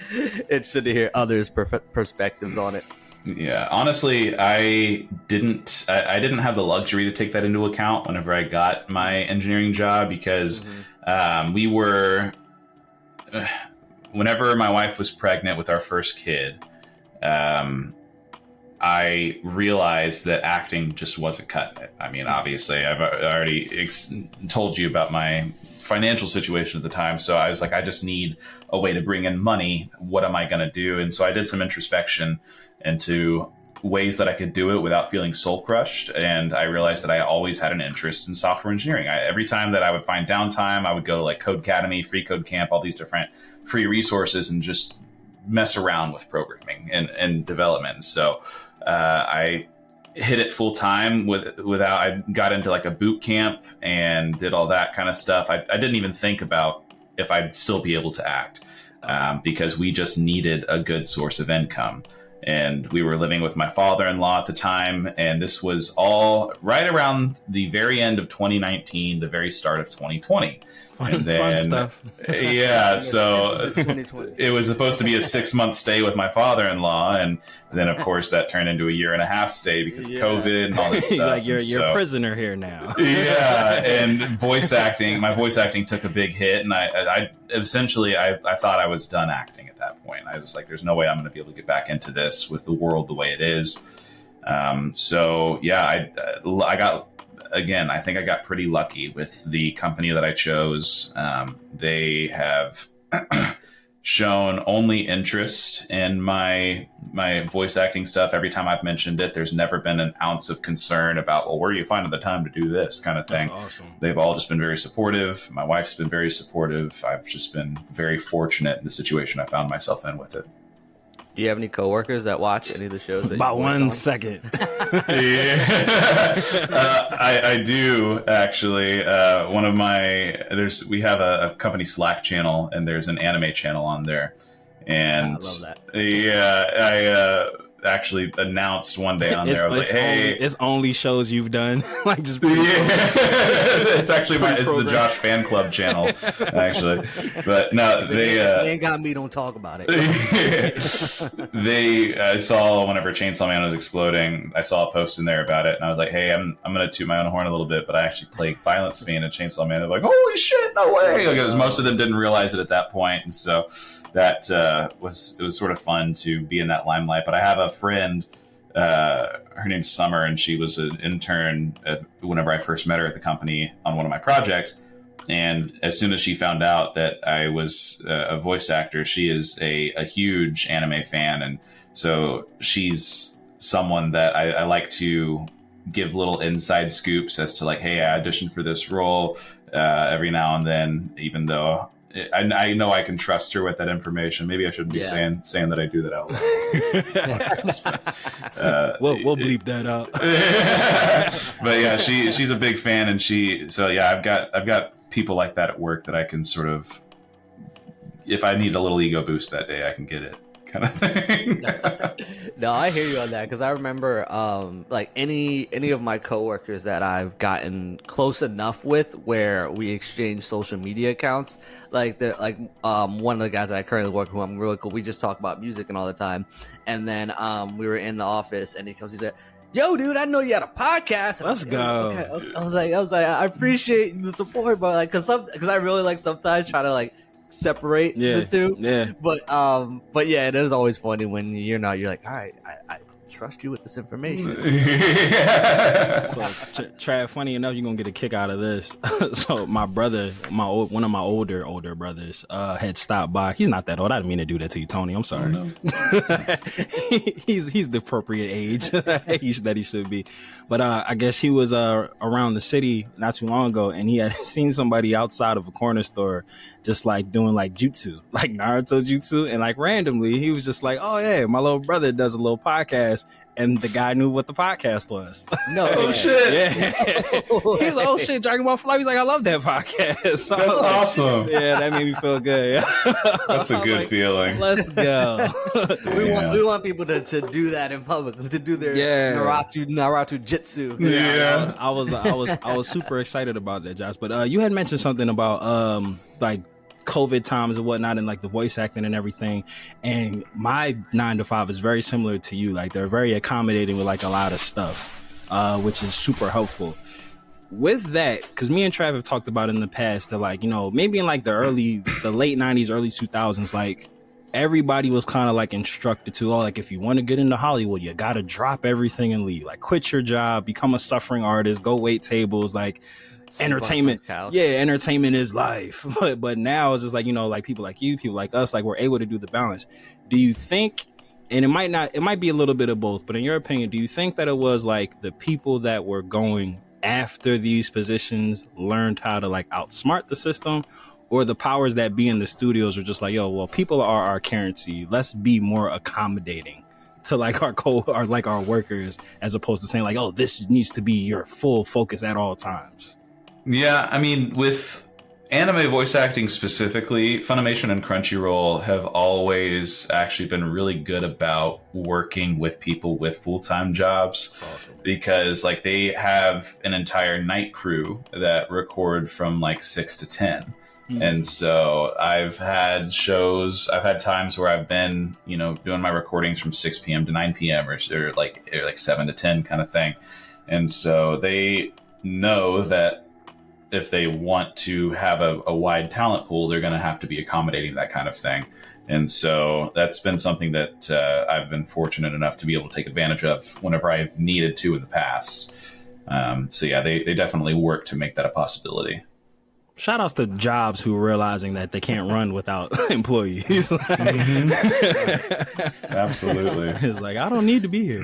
interested to hear others' perspectives on it. Yeah, honestly, I didn't have the luxury to take that into account whenever I got my engineering job because we were... whenever my wife was pregnant with our first kid, I realized that acting just wasn't cutting it. I mean, obviously, I've already told you about my financial situation at the time. So I was like, I just need a way to bring in money. What am I going to do? And so I did some introspection into ways that I could do it without feeling soul crushed. And I realized that I always had an interest in software engineering. Every time that I would find downtime, I would go to like Code Academy, Free Code Camp, all these different free resources and just mess around with programming and development. So I hit it full time without, I got into like a boot camp and did all that kind of stuff. I didn't even think about if I'd still be able to act because we just needed a good source of income. And we were living with my father-in-law at the time. And this was all right around the very end of 2019, the very start of 2020. Fun stuff. Yeah, so it was supposed to be a 6-month stay with my father-in-law, and then of course that turned into a 1.5-year stay because of COVID and all this stuff. Like you're a prisoner here now. Yeah, and my voice acting took a big hit, and I essentially thought I was done acting at that point. I was like, there's no way I'm going to be able to get back into this with the world the way it is. So yeah, I got. Again, I think I got pretty lucky with the company that I chose. They have shown only interest in my voice acting stuff. Every time I've mentioned it, there's never been an ounce of concern about, well, where are you finding the time to do this kind of thing? That's awesome. They've all just been very supportive. My wife's been very supportive. I've just been very fortunate in the situation I found myself in with it. Do you have any coworkers that watch any of the shows? That About 1 second. Yeah. I do actually. One of we have a company Slack channel, and there's an anime channel on there, and I love that. Yeah, I actually announced one day on there. I was like, "Hey, it's only shows you've done." Like just it's actually it's the Josh Fan Club channel, actually. But no, they ain't got me. Don't talk about it. I saw whenever Chainsaw Man was exploding, I saw a post in there about it, and I was like, "Hey, I'm gonna toot my own horn a little bit, but I actually played Violence Fiend and Chainsaw Man." They're like, "Holy shit, no way!" Because most of them didn't realize it at that point, and so. That was sort of fun to be in that limelight. But I have a friend, her name's Summer, and she was an intern whenever I first met her at the company on one of my projects. And as soon as she found out that I was a voice actor, she is a huge anime fan. And so she's someone that I like to give little inside scoops as to like, hey, I auditioned for this role every now and then, even though... I know I can trust her with that information. Maybe I shouldn't be saying that I do that out loud. We'll bleep that out. But yeah, she's a big fan, and I've got people like that at work that I can sort of, if I need a little ego boost that day, I can get it. Kind of thing. No, I hear you on that because I remember like any of my coworkers that I've gotten close enough with where we exchange social media accounts. Like one of the guys that I currently work with, who I'm really cool. We just talk about music and all the time. And then we were in the office, and he's like, "Yo, dude, I know you had a podcast." And Let's go. Okay. I was like, I appreciate the support, but like, because I really like sometimes try to like separate the two. Yeah. But yeah, it is always funny when you're like, all right, I trust you with this information. So, Trav, funny enough, you're gonna get a kick out of this. So, my brother, one of my older brothers, had stopped by. He's not that old. I didn't mean to do that to you, Tony. I'm sorry. Oh, no. he's the appropriate age that he should be. But I guess he was around the city not too long ago, and he had seen somebody outside of a corner store just like doing like jutsu, like Naruto jutsu, and like randomly he was just like, "Oh yeah, my little brother does a little podcast," and the guy knew what the podcast was. No, oh shit! Yeah, he's like, "Oh shit, Dragon Ball for Life." He's like, "I love that podcast." So that's awesome. Like, yeah, that made me feel good. That's a good feeling. Let's go. We want people to do that in public, to do their Naruto jitsu. Yeah, I was super excited about that, Josh. But you had mentioned something about like COVID times and whatnot, and like the voice acting and everything. And my 9 to 5 is very similar to you. Like they're very accommodating with like a lot of stuff, which is super helpful. With that, because me and Trav have talked about in the past that, like, you know, maybe in like the late 90s, early 2000s, like everybody was kind of like instructed to, like, if you want to get into Hollywood, you got to drop everything and leave, like quit your job, become a suffering artist, go wait tables, like entertainment. Entertainment is life. But now it's just like, you know, like people like you, people like us, like we're able to do the balance. Do you think, and it might be a little bit of both, but in your opinion, do you think that it was like the people that were going after these positions learned how to like outsmart the system, or the powers that be in the studios are just like, yo, well, people are our currency, let's be more accommodating to like our workers, as opposed to saying like, oh, this needs to be your full focus at all times? Yeah, I mean, with anime voice acting specifically, Funimation and Crunchyroll have always actually been really good about working with people with full-time jobs. Awesome. Because like they have an entire night crew that record from like 6 to 10. Mm-hmm. And so I've had times where I've been, you know, doing my recordings from 6 p.m. to 9 p.m. or like 7 to 10 kind of thing. And so they know that if they want to have a wide talent pool, they're going to have to be accommodating that kind of thing. And so that's been something that I've been fortunate enough to be able to take advantage of whenever I've needed to in the past. So yeah, they definitely work to make that a possibility. Shout outs to jobs who are realizing that they can't run without employees. Mm-hmm. Absolutely. It's like, I don't need to be here.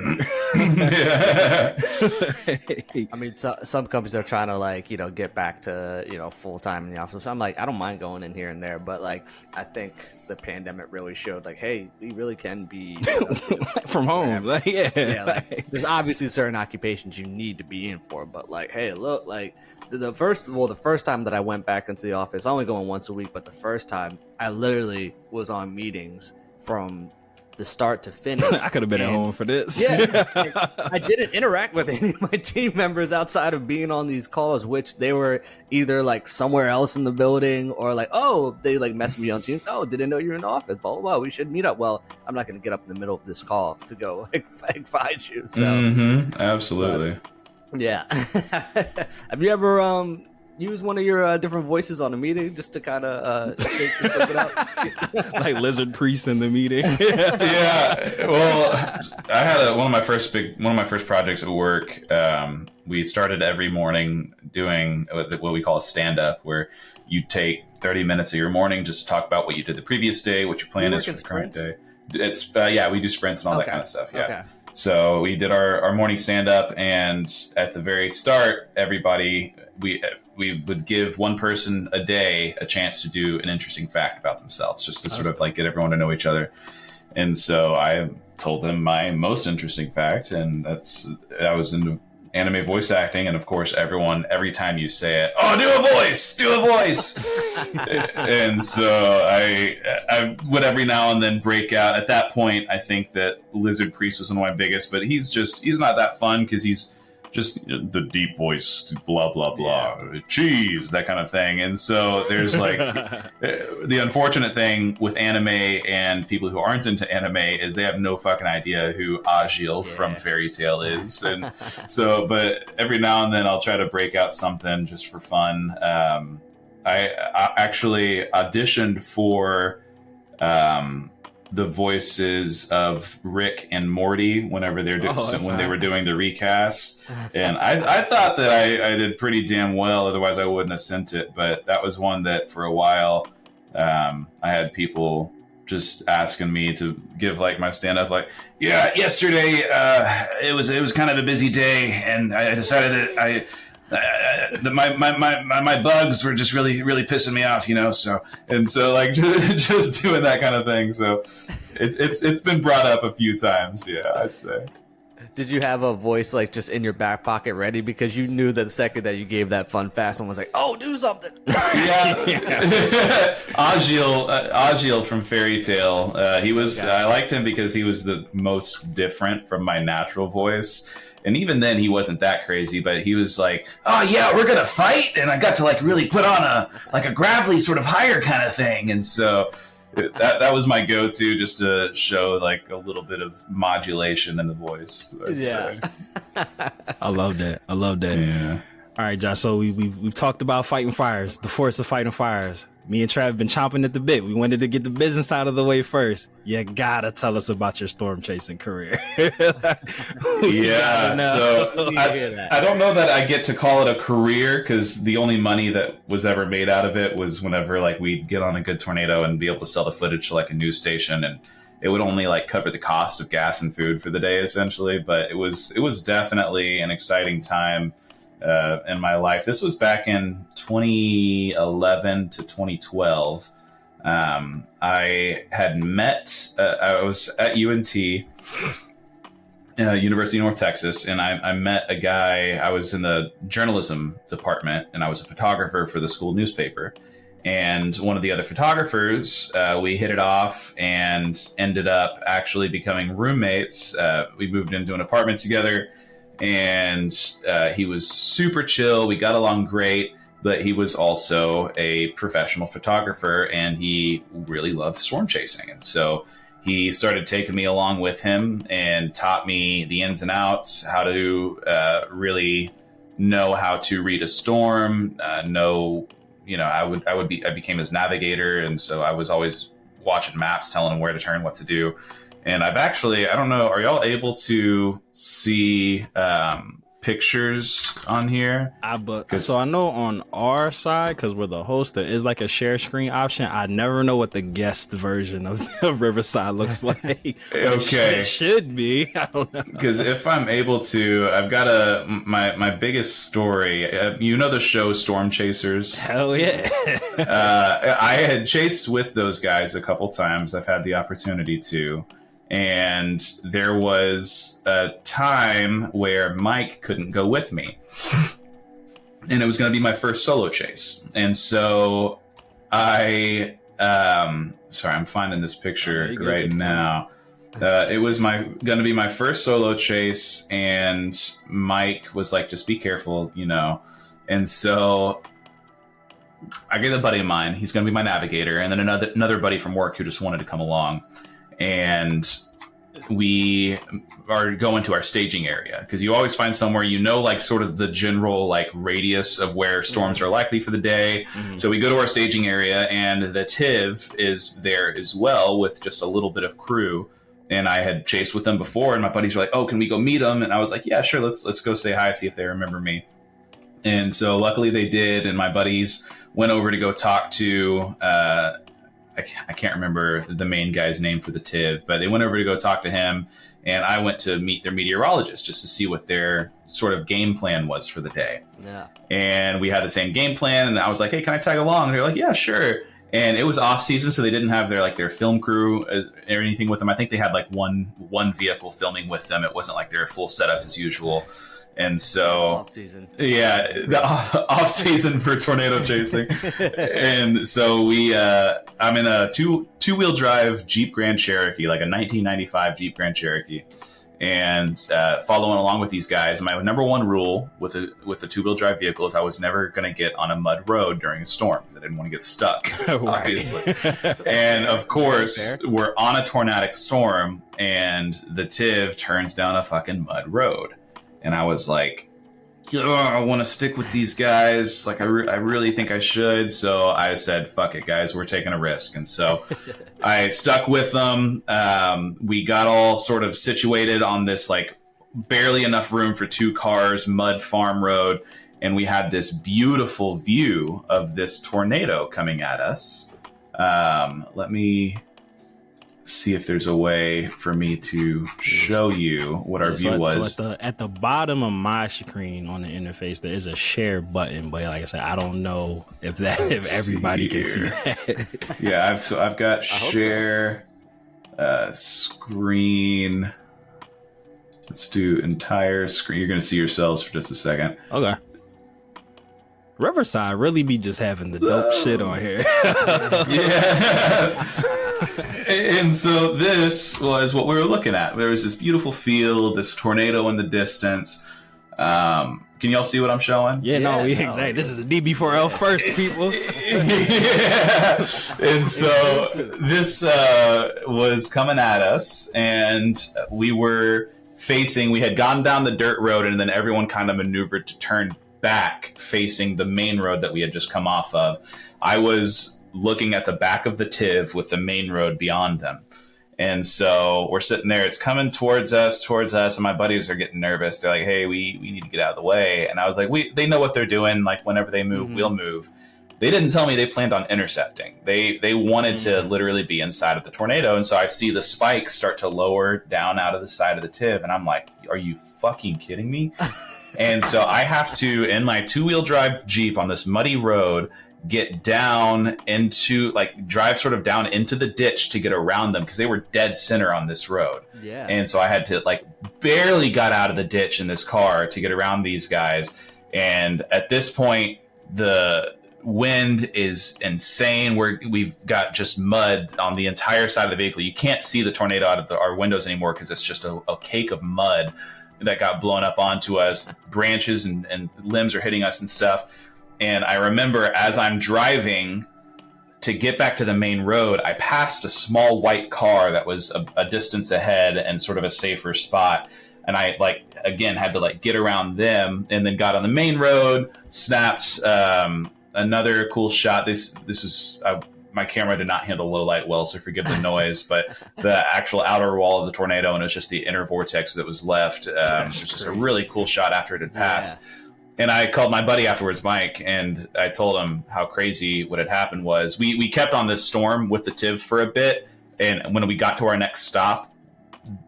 I mean, some companies are trying to, like, you know, get back to, you know, full time in the office. So I'm like, I don't mind going in here and there, but like, I think the pandemic really showed, like, hey, we really can be, you know, from home. Like, like, there's obviously certain occupations you need to be in for, but like, hey, look, like the first time that I went back into the office, I only going once a week, but the first time I literally was on meetings from the start to finish. I could have been at home for this. Yeah, I didn't interact with any of my team members outside of being on these calls, which they were either like somewhere else in the building, or like, oh, they like messaged me on Teams. Oh, didn't know you're in the office. Blah, blah, blah. We should meet up. Well, I'm not going to get up in the middle of this call to go like find you. So, absolutely. Yeah. Have you ever use one of your different voices on a meeting just to kind of shake it out? Like Lizard Priest in the meeting. Yeah. Well, I had one of my first projects at work. We started every morning doing what we call a stand-up, where you take 30 minutes of your morning just to talk about what you did the previous day, what your plan is for the current day. It's we do sprints and all that kind of stuff. Yeah. Okay. So we did our morning stand-up, and at the very start, everybody, we would give one person a day a chance to do an interesting fact about themselves, just to sort of like get everyone to know each other. And so I told them my most interesting fact, and I was into anime voice acting, and of course every time you say it, oh, do a voice. And so I would every now and then break out. At that point, I think that Lizard Priest was one of my biggest, but he's not that fun because he's just the deep voice, blah, blah, blah, cheese, that kind of thing. And so there's like, the unfortunate thing with anime and people who aren't into anime is they have no fucking idea who Ajil from Fairy Tail is. And so, but every now and then I'll try to break out something just for fun. I actually auditioned for the voices of Rick and Morty whenever they were doing the recast, and I thought that I did pretty damn well. Otherwise, I wouldn't have sent it. But that was one that for a while I had people just asking me to give like my stand up, like, yeah, yesterday it was kind of a busy day, and I decided that my bugs were just really pissing me off, so like just doing that kind of thing. So it's been brought up a few times. Yeah, I'd say. Did you have a voice like just in your back pocket ready, because you knew that the second that you gave that fun fast one was like, oh, do something? Yeah. Agiel from Fairy Tale. He was. Okay. I liked him because he was the most different from my natural voice. And even then, he wasn't that crazy, but he was like, "Oh yeah, we're gonna fight," and I got to like really put on a gravelly sort of higher kind of thing, and so that was my go-to, just to show like a little bit of modulation in the voice. I'd say. I love that. Yeah. All right, Josh. So we've talked about fighting fires, the force of fighting fires. Me and Trav have been chomping at the bit. We wanted to get the business out of the way first. You gotta tell us about your storm chasing career. Yeah, so I don't know that I get to call it a career, because the only money that was ever made out of it was whenever like we'd get on a good tornado and be able to sell the footage to like a news station, and it would only like cover the cost of gas and food for the day essentially. But it was definitely an exciting time in my life. This was back in 2011 to 2012. I had met, I was at UNT, University of North Texas, and I met a guy. I was in the journalism department, and I was a photographer for the school newspaper. And one of the other photographers, we hit it off and ended up actually becoming roommates. We moved into an apartment together, and he was super chill. We got along great, but he was also a professional photographer, and he really loved storm chasing. And so he started taking me along with him and taught me the ins and outs, how to really know how to read a storm, I became his navigator. And so I was always watching maps, telling him where to turn, what to do. And I've actually, I don't know, are y'all able to see pictures on here? So I know on our side, because we're the host, there is like a share screen option. I never know what the guest version of Riverside looks like. Okay. It should be. I don't know. Because if I'm able to, I've got my biggest story. You know the show Storm Chasers? Hell yeah. I had chased with those guys a couple times. I've had the opportunity to. And there was a time where Mike couldn't go with me. And it was going to be my first solo chase. And so I'm finding this picture right now. It was going to be my first solo chase, and Mike was like, just be careful, And so I get a buddy of mine. He's going to be my navigator. And then another buddy from work who just wanted to come along. And we are going to our staging area, because you always find somewhere, like sort of the general like radius of where storms are likely for the day. Mm-hmm. So we go to our staging area, and the TIV is there as well with just a little bit of crew. And I had chased with them before, and my buddies were like, "Oh, can we go meet them?" And I was like, "Yeah, sure. Let's go say hi, see if they remember me." And so luckily they did, and my buddies went over to go talk to. I can't remember the main guy's name for the TIV, but they went over to go talk to him, and I went to meet their meteorologist just to see what their sort of game plan was for the day. Yeah. And we had the same game plan, and I was like, "Hey, can I tag along?" And they're like, "Yeah, sure." And it was off season, so they didn't have their film crew or anything with them. I think they had like one vehicle filming with them. It wasn't like their full setup as usual. And so, off season, the off season for tornado chasing. And so I'm in a two-wheel drive Jeep Grand Cherokee, like a 1995 Jeep Grand Cherokee, and following along with these guys. My number one rule with a two-wheel drive vehicle is I was never going to get on a mud road during a storm. I didn't want to get stuck, obviously. And of course, we're on a tornadic storm, and the TIV turns down a fucking mud road. And I was like, I want to stick with these guys. Like, I really think I should. So I said, fuck it, guys. We're taking a risk. And so I stuck with them. We got all sort of situated on this, like, barely enough room for 2 cars, mud farm road. And we had this beautiful view of this tornado coming at us. Let me see if there's a way for me to show you what our view was. So at the bottom of my screen on the interface, there is a share button, but like I said, I don't know if everybody can see that. Yeah, I've got share screen. Let's do entire screen. You're going to see yourselves for just a second. Okay. Riverside really be just having the dope shit on here. Yeah. And so this was what we were looking at. There was this beautiful field, this tornado in the distance. Can y'all see what I'm showing? Yeah, exactly. This is a DB4L first, people. Yeah. And so this was coming at us, and we had gone down the dirt road, and then everyone kind of maneuvered to turn back facing the main road that we had just come off of. I was looking at the back of the TIV with the main road beyond them. And so we're sitting there, it's coming towards us, and my buddies are getting nervous. They're like, hey, we need to get out of the way. And I was like, they know what they're doing. Like, whenever they move, we'll move. They didn't tell me they planned on intercepting. They wanted to literally be inside of the tornado. And so I see the spikes start to lower down out of the side of the TIV. And I'm like, are you fucking kidding me? And so I have to, in my 2-wheel drive Jeep on this muddy road, get down into, like, drive sort of down into the ditch to get around them because they were dead center on this road. Yeah. And so I had to, like, barely got out of the ditch in this car to get around these guys. And at this point, the wind is insane. We've got just mud on the entire side of the vehicle. You can't see the tornado out of our windows anymore because it's just a cake of mud that got blown up onto us. Branches and limbs are hitting us and stuff. And I remember as I'm driving to get back to the main road, I passed a small white car that was a distance ahead and sort of a safer spot. And I, like, again, had to, like, get around them, and then got on the main road, snapped another cool shot. This was... my camera did not handle low light well, so forgive the noise, but the actual outer wall of the tornado, and it was just the inner vortex that was left. It was just a really cool shot after it had passed. Yeah. And I called my buddy afterwards, Mike, and I told him how crazy what had happened was. We kept on this storm with the TIV for a bit, and when we got to our next stop,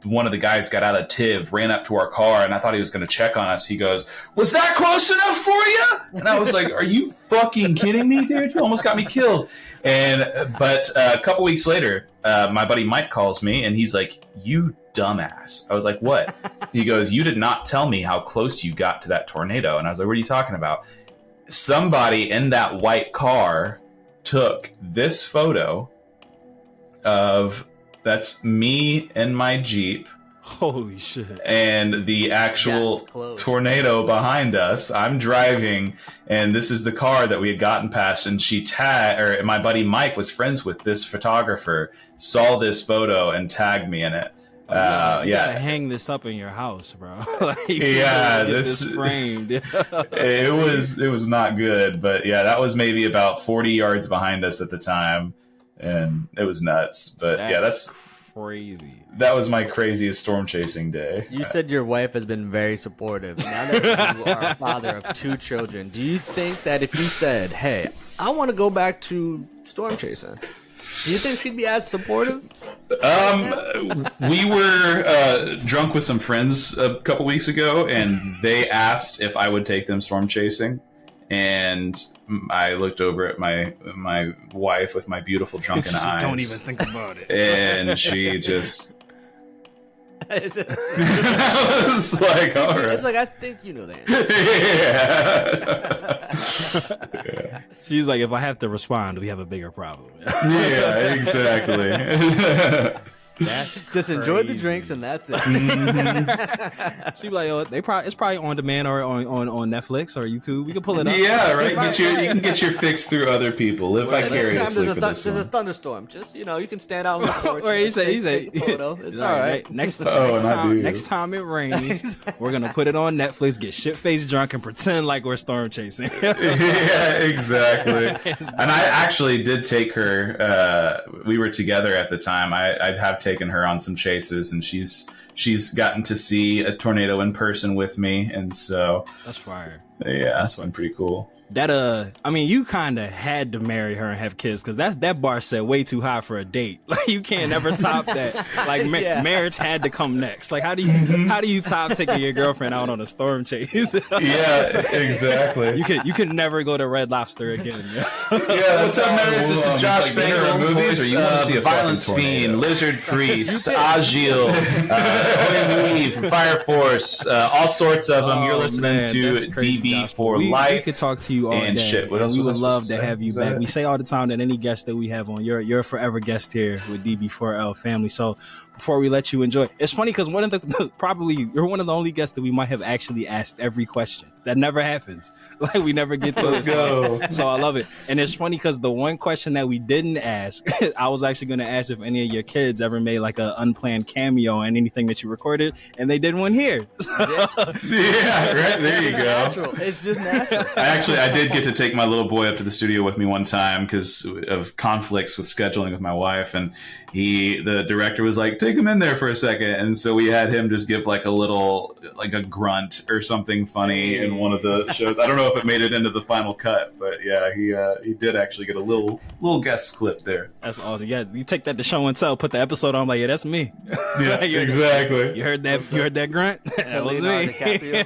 one of the guys got out of TIV, ran up to our car, and I thought he was going to check on us. He goes, "Was that close enough for you?" And I was like, "Are you fucking kidding me, dude? You almost got me killed." But a couple weeks later, my buddy Mike calls me, and he's like, "You dumbass." I was like, "What?" He goes, "You did not tell me how close you got to that tornado." And I was like, "What are you talking about?" Somebody in that white car took this photo of... That's me and my Jeep. Holy shit. And the actual tornado behind us. I'm driving, and this is the car that we had gotten past. And my buddy Mike was friends with this photographer, saw this photo, and tagged me in it. You gotta hang this up in your house, bro. This framed. it was not good, but yeah, that was maybe about 40 yards behind us at the time. And it was nuts, but that's crazy. That was my craziest storm chasing day. You said your wife has been very supportive. Now that you are a father of 2 children, do you think that if you said, "Hey, I want to go back to storm chasing," do you think she'd be as supportive? We were drunk with some friends a couple weeks ago, and they asked if I would take them storm chasing, and I looked over at my wife with my beautiful drunken eyes. Don't even think about it. And she just... I was like, all right. It's like, I think you know that. Yeah. She's like, if I have to respond, we have a bigger problem. Yeah, exactly. That's Just enjoy the crazy. drinks and that's it. She be like, oh, it's probably on demand or on Netflix or YouTube. We can pull it up. Yeah, right. You can get your fix through other people. Live vicariously for this there's a one. thunderstorm. Just you can stand out on the porch. Or he and said, take a photo. It's all right. Next not you. time it rains, we're gonna put it on Netflix, get shit faced drunk, and pretend like we're storm chasing. Yeah, exactly. And I actually did take her. We were together at the time. I have taken her on some chases, and she's gotten to see a tornado in person with me, and so That's fire. yeah, that's been pretty cool. That I mean, you kind of had to marry her and have kids because that bar set way too high for a date. Like you can't ever top that. Like marriage had to come next. Like how do you top taking your girlfriend out on a storm chase? Yeah, exactly. You could never go to Red Lobster again. Yeah. Yeah, what's up, nerds? This is Josh like Bangle, movies, or you want to see a Violence fucking tornado? Fiend, Lizard Priest, Agil, Weave, Fire Force, all sorts of them. You're listening to that's crazy, DB4 we Life. could talk to you all and day. shit. What else we was I would supposed love to to say? have you Was back. that We it? say all the time that any guest that we have on, you're a forever guest here with DB4L family. So before we let you enjoy, it's funny because probably you're one of the only guests that we might have actually asked every question. That never happens. Like we never get to Let's it. go. So I love it. And it's funny because the one question that we didn't ask, I was actually going to ask if any of your kids ever made like an unplanned cameo in anything that you recorded, and they did one here. Yeah, right there you go. Natural. It's just natural. I did get to take my little boy up to the studio with me one time because of conflicts with scheduling with my wife, and the director was like, take him in there for a second, and so we had him just give like a grunt or something funny in one of the shows. I don't know if it made it into the final cut, but yeah, he did actually get a little guest clip there. That's awesome. Yeah, you take that to show and tell, put the episode on, I'm like, yeah, that's me. Yeah, exactly. You heard that grunt? That was Leonardo me. DiCaprio.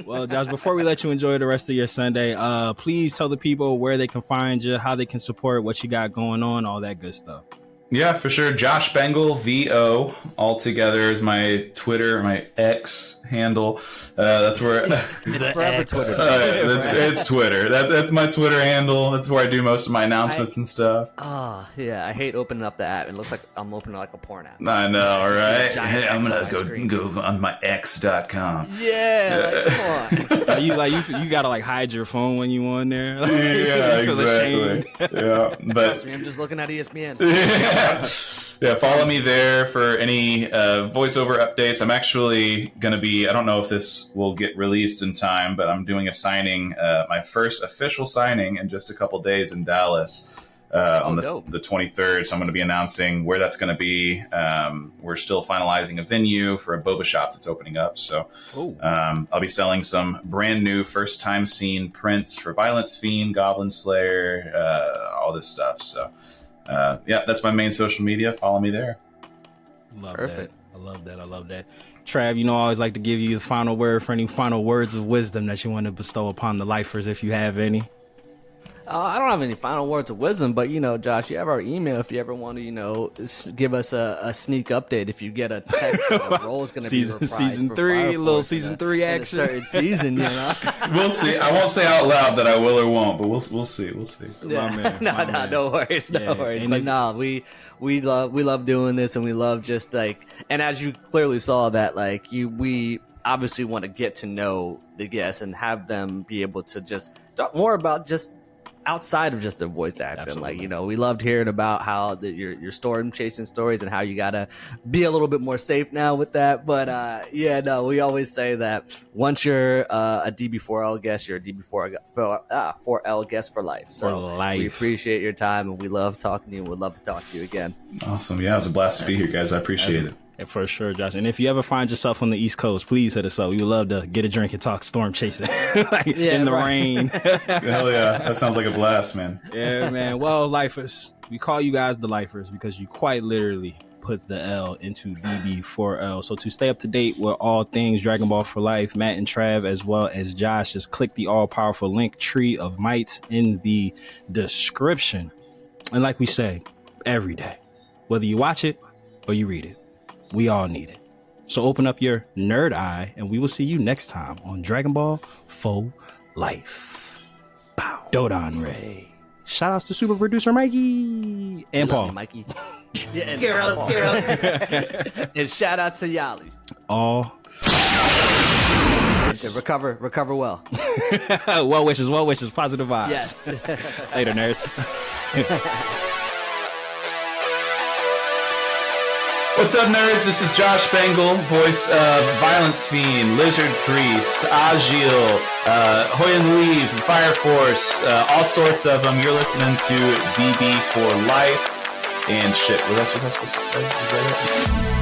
Well, Josh, before we let you enjoy the rest of your Sunday, please tell the people where they can find you, how they can support what you got going on, all that good stuff. Yeah, for sure. Josh Bangle VO all together is my Twitter, my X handle. That's where It's forever Twitter. it's Twitter. That's my Twitter handle. That's where I do most of my announcements and stuff. Oh, yeah. I hate opening up the app. It looks like I'm opening like a porn app. I know, It's just right? a giant Hey, I'm X on gonna my screen. go on my X.com. Yeah, come on. You gotta like hide your phone when you on there. Like, Yeah, you feel ashamed. exactly. Yeah, but Trust me, I'm just looking at ESPN. yeah, follow me there for any voiceover updates. I'm actually going to be, I don't know if this will get released in time, but I'm doing a signing, my first official signing in just a couple days in Dallas on the 23rd. So I'm going to be announcing where that's going to be. We're still finalizing a venue for a boba shop that's opening up. So I'll be selling some brand new first time seen prints for Violence Fiend, Goblin Slayer, all this stuff. So yeah, that's my main social media. Follow me there. Perfect. I love that. Trav, I always like to give you the final word for any final words of wisdom that you want to bestow upon the lifers, if you have any. I don't have any final words of wisdom, but Josh, you have our email if you ever want to, give us a sneak update. If you get a text, the role is going to be reprised season for 3, Fire little Force season in 3 in a action. certain season, We'll see. I won't say out loud that I will or won't, but we'll see. We'll see. My man, no worries, Yeah, no worries. and But if- no, we love doing this, and we love just and as you clearly saw that we obviously want to get to know the guests and have them be able to just talk more about just outside of just their voice acting. Absolutely. We loved hearing about how your storm chasing stories and how you gotta be a little bit more safe now with that. But we always say that once you're a DB4L guest, you're a DB4L guest for life. So For life. we appreciate your time, and we love talking to you, and we'd love to talk to you again. Awesome. Yeah, it was a blast to be here, guys. I appreciate it. Yeah, for sure, Josh. And if you ever find yourself on the East Coast, please hit us up. We would love to get a drink and talk storm chasing in the rain. Hell yeah. That sounds like a blast, man. Yeah, man. Well, lifers, we call you guys the lifers because you quite literally put the L into DB4L. So to stay up to date with all things Dragon Ball for Life, Matt and Trav, as well as Josh, just click the all-powerful link tree of might in the description. And like we say every day, whether you watch it or you read it, we all need it. So open up your nerd eye, and we will see you next time on Dragon Ball for Life. Bow. Dodon Ray. Shout outs to super producer Mikey and Love Paul. you, Mikey. Yeah, and Paul. And shout out to Yali. All Recover well. well wishes, positive vibes. Yes. Later, nerds. What's up, nerds? This is Josh Bangle, voice of Violence Fiend, Lizard Priest, Agil, Hoyan Lee from Fire Force, all sorts of them. You're listening to DB4 Life. And shit, what else was I supposed to say? Is that it?